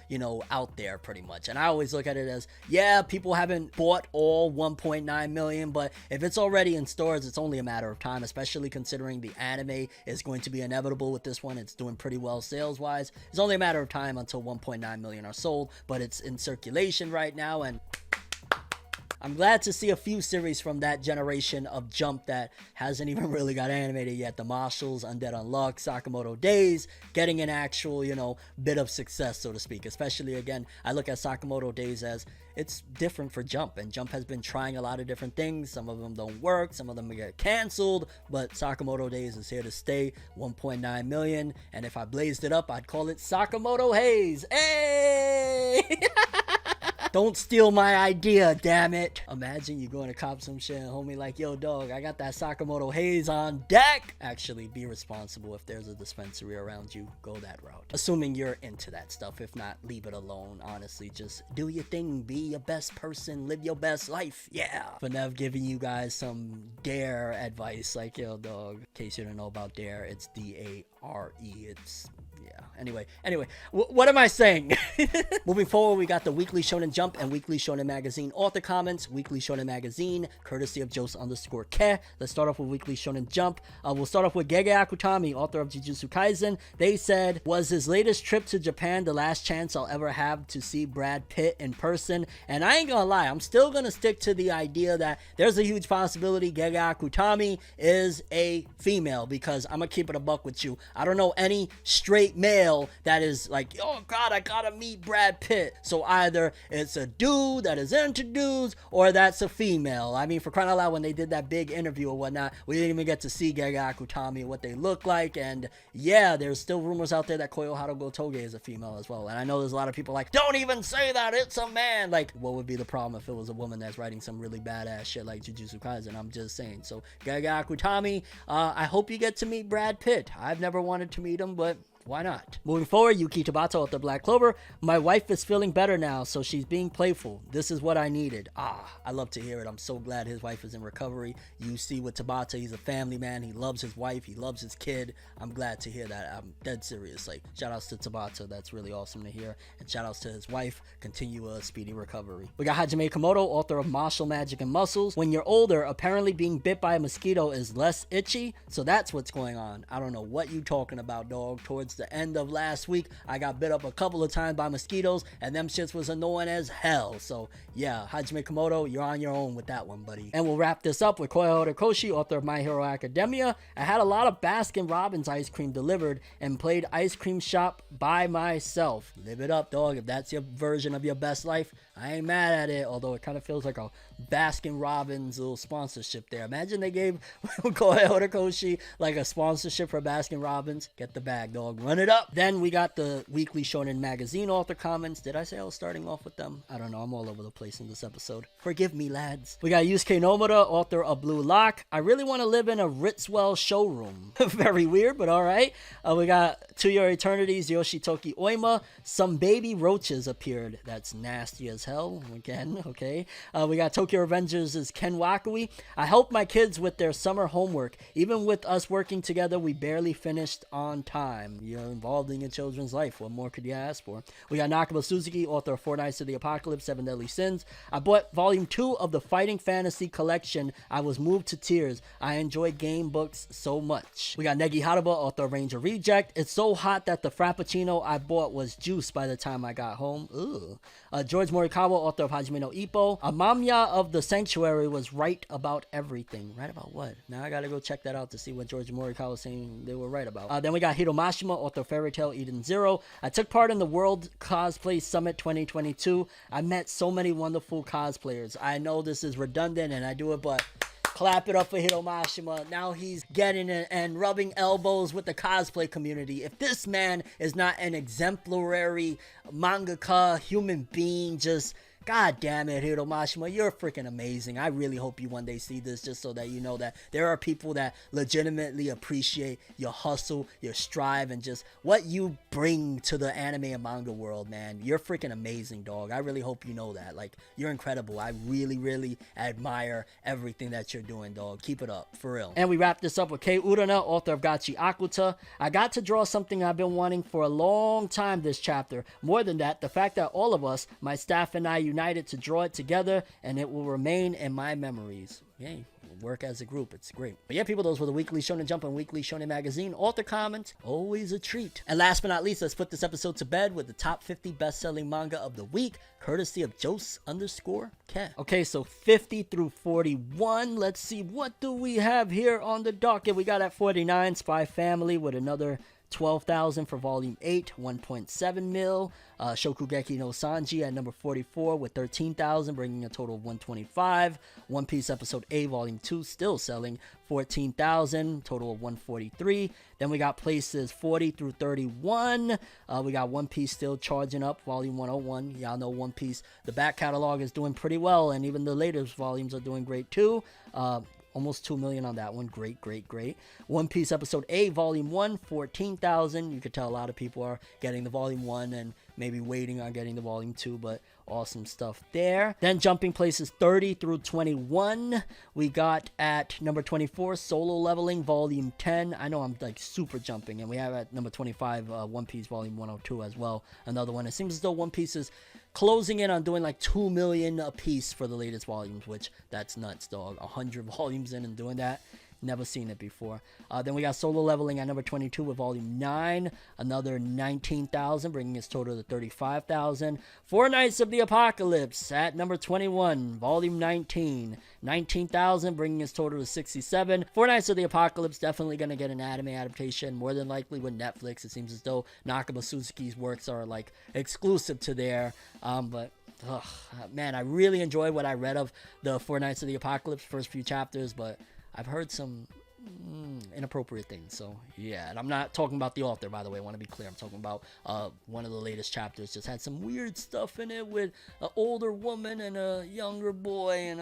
out there pretty much. And I always look at it as, yeah, people haven't bought all 1.9 million, but if it's already in stores, it's only a matter of time, especially considering the anime is going to be inevitable with this one. It's doing pretty well sales wise. It's only a matter of time until 1.9 million are sold, but it's in circulation right now, and I'm glad to see a few series from that generation of Jump that hasn't even really got animated yet. The Marshals, Undead Unluck, Sakamoto Days, getting an actual, bit of success, so to speak. Especially, again, I look at Sakamoto Days as it's different for Jump, and Jump has been trying a lot of different things. Some of them don't work, some of them get canceled, but Sakamoto Days is here to stay. 1.9 million, and if I blazed it up, I'd call it Sakamoto Haze. Hey! Don't steal my idea, damn it. Imagine you going to cop some shit and homie like, yo, dog, I got that Sakamoto Haze on deck. Actually, be responsible. If there's a dispensary around you, go that route. Assuming you're into that stuff. If not, leave it alone. Honestly, just do your thing. Be your best person. Live your best life. Yeah. FORNEV giving you guys some dare advice. Like, yo, dog, in case you don't know about dare, it's D-A-R-E. It's... yeah. Anyway, what am I saying? Moving forward, we got the Weekly Shonen Jump and Weekly Shonen Magazine author comments. Weekly Shonen Magazine, courtesy of Jose_Ke. Let's start off with Weekly Shonen Jump. We'll start off with Gege Akutami, author of Jujutsu Kaisen. They said, was his latest trip to Japan the last chance I'll ever have to see Brad Pitt in person? And I ain't gonna lie, I'm still gonna stick to the idea that there's a huge possibility Gege Akutami is a female, because I'm gonna keep it a buck with you. I don't know any straight male that is like, oh god, I gotta meet Brad Pitt. So either it's a dude that is into dudes, or that's a female. I mean, for crying out loud, when they did that big interview or whatnot, we didn't even get to see Gege Akutami and what they look like. And yeah, there's still rumors out there that Koyo Harugo Toge is a female as well. And I know there's a lot of people like, don't even say that, it's a man. Like, what would be the problem if it was a woman that's writing some really badass shit like Jujutsu Kaisen? I'm just saying. So Gege Akutami, I hope you get to meet Brad Pitt. I've never wanted to meet him, but why not? Moving forward, Yuki Tabata, author of Black Clover. My wife is feeling better now, so she's being playful. This is what I needed. I love to hear it. I'm so glad his wife is in recovery. You see with Tabata, he's a family man. He loves his wife. He loves his kid. I'm glad to hear that. I'm dead serious. Like, shout outs to Tabata. That's really awesome to hear. And shout outs to his wife. Continue a speedy recovery. We got Hajime Komodo, author of Martial Magic and Muscles. When you're older, apparently being bit by a mosquito is less itchy, so that's what's going on. I don't know what you talking about, dog. Towards the end of last week, I got bit up a couple of times by mosquitoes, and them shits was annoying as hell. So yeah, Hajime Komodo, you're on your own with that one, buddy. And we'll wrap this up with Koya Horikoshi, author of My Hero Academia. I had a lot of Baskin Robbins ice cream delivered and played ice cream shop by myself. Live it up, dog. If that's your version of your best life, I ain't mad at it, although it kind of feels like a Baskin Robbins little sponsorship there. Imagine they gave Koya Horikoshi like a sponsorship for Baskin Robbins. Get the bag, dog. Run it up. Then we got the Weekly Shonen Magazine author comments. Did I say I was starting off with them? I don't know. I'm all over the place in this episode. Forgive me, lads. We got Yusuke Nomura, author of Blue Lock. I really want to live in a Ritzwell showroom. Very weird, but all right. We got To Your Eternities, Yoshitoki Oima. Some baby roaches appeared. That's nasty as hell. Again, okay. We got Tokyo Revengers' Ken Wakui. I helped my kids with their summer homework. Even with us working together, we barely finished on time. You're involved in your children's life. What more could you ask for? We got Nakaba Suzuki, author of Four Nights to the Apocalypse, Seven Deadly Sins. I bought volume 2 of the Fighting Fantasy collection. I was moved to tears. I enjoy game books so much. We got Negi Haraba, author of Ranger Reject. It's so hot that the Frappuccino I bought was juice by the time I got home. Ugh. George Morikawa, author of Hajime no Ippo. Amamiya of the Sanctuary was right about everything. Right about what? Now I gotta go check that out to see what George Morikawa was saying they were right about. Then we got Hiro Mashima, author of Fairy Tail Eden Zero. I took part in the World Cosplay Summit 2022. I met so many wonderful cosplayers. I know this is redundant and I do it, but clap it up for Hiro Mashima. Now he's getting it and rubbing elbows with the cosplay community. If this man is not an exemplary mangaka, human being, just God damn it, Hiro Mashima, you're freaking amazing. I really hope you one day see this, just so that you know that there are people that legitimately appreciate your hustle, your strive, and just what you bring to the anime and manga world, man. You're freaking amazing, dog. I really hope you know that. Like, you're incredible. I really, really admire everything that you're doing, dog. Keep it up, for real. And we wrap this up with Kei Urana, author of Gachi Akuta. I got to draw something I've been wanting for a long time this chapter. More than that, the fact that all of us, my staff and I, united to draw it together, and it will remain in my memories. Yay. work as a group. It's great. But yeah, people, those were the Weekly Shonen Jump and Weekly Shonen Magazine author comments. Always a treat. And last but not least, let's put this episode to bed with the top 50 best-selling manga of the week, courtesy of Jose_K. Okay, so 50 through 41. Let's see, what do we have here on the docket? We got at 49, Spy Family with another 12,000 for volume 8, 1.7 mil. Shokugeki no Sanji at number 44 with 13,000, bringing a total of 125. One Piece episode A volume 2 still selling 14,000, total of 143. Then we got places 40 through 31. We got One Piece still charging up, volume 101. Y'all know One Piece, the back catalog is doing pretty well, and even the latest volumes are doing great too. Almost 2 million on that one. Great. One Piece episode A volume 1, 14,000. You could tell a lot of people are getting the volume 1 and maybe waiting on getting the volume 2, but awesome stuff there. Then jumping places 30 through 21, we got at number 24 Solo Leveling volume 10. I know I'm like super jumping. And we have at number 25 One Piece volume 102 as well, another one. It seems as though One Piece is closing in on doing like 2 million a piece for the latest volumes, which that's nuts, dog. 100 volumes in and doing that. Never seen it before. Then we got Solo Leveling at number 22 with volume 9, another 19,000, bringing his total to 35,000. Four Knights of the Apocalypse at number 21, volume 19, 19,000, bringing his total to 67. Four Knights of the Apocalypse definitely going to get an anime adaptation, more than likely with Netflix. It seems as though Nakaba Suzuki's works are like exclusive to there, but man, I really enjoyed what I read of the Four Knights of the Apocalypse first few chapters, but I've heard some inappropriate things, so yeah. And I'm not talking about the author, by the way. I want to be clear. I'm talking about one of the latest chapters just had some weird stuff in it with an older woman and a younger boy, and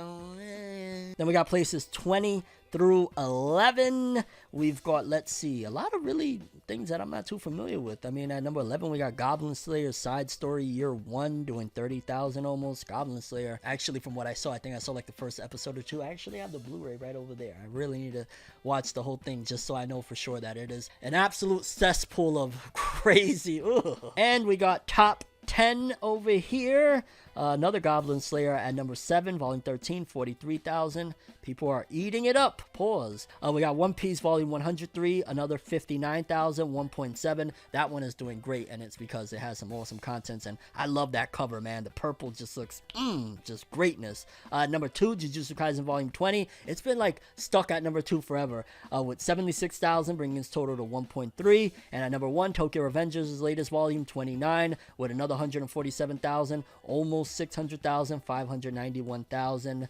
Then we got places 20 through 11. We've got, let's see, a lot of really things that I'm not too familiar with. I mean, at number 11, we got Goblin Slayer Side Story Year 1 doing 30,000 almost. Goblin Slayer, actually, from what I saw, I think I saw like the first episode or two. I actually have the Blu-ray right over there. I really need to watch the whole thing just so I know for sure that it is an absolute cesspool of crazy. Ugh. And we got top 10 over here. Another Goblin Slayer at number 7, volume 13, 43,000. People are eating it up. Pause. We got One Piece volume 103, another 59,000, 1.7. That one is doing great, and it's because it has some awesome contents, and I love that cover, man. The purple just looks just greatness. Number 2, Jujutsu Kaisen volume 20. It's been like stuck at number 2 forever, with 76,000, bringing its total to 1.3. And at number 1, Tokyo Revengers' latest volume 29, with another 147,000, almost 600,000, 591,000.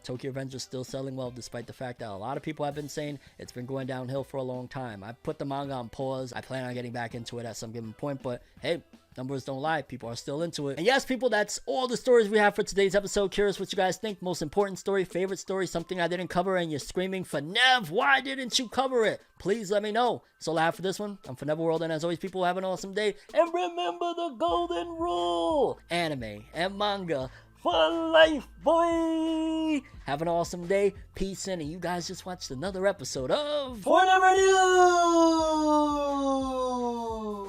Tokyo Revengers still selling well, despite the fact that a lot of people have been saying it's been going downhill for a long time. I put the manga on pause. I plan on getting back into it at some given point, but hey, numbers don't lie. People are still into it. And yes, people, that's all the stories we have for today's episode. Curious what you guys think. Most important story, favorite story, something I didn't cover, and you're screaming, FORNEV, why didn't you cover it? Please let me know. That's all I have for this one. I'm ForneverWorld, and as always, people, have an awesome day. And remember the golden rule: anime and manga for life, boy. Have an awesome day. Peace in, and you guys just watched another episode of FORNEVERNEWS.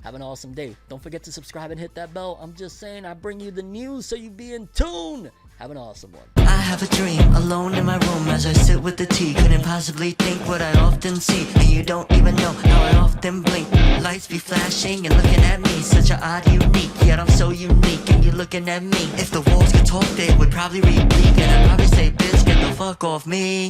Have an awesome day. Don't forget to subscribe and hit that bell. I'm just saying, I bring you the news so you be in tune. Have an awesome one. I have a dream, alone in my room as I sit with the tea. Couldn't possibly think what I often see, and you don't even know how I often blink. Lights be flashing and looking at me, such a odd, unique, yet I'm so unique, and you're looking at me. If the walls could talk, they would probably repeat, and I'd probably say, bitch, get the fuck off me.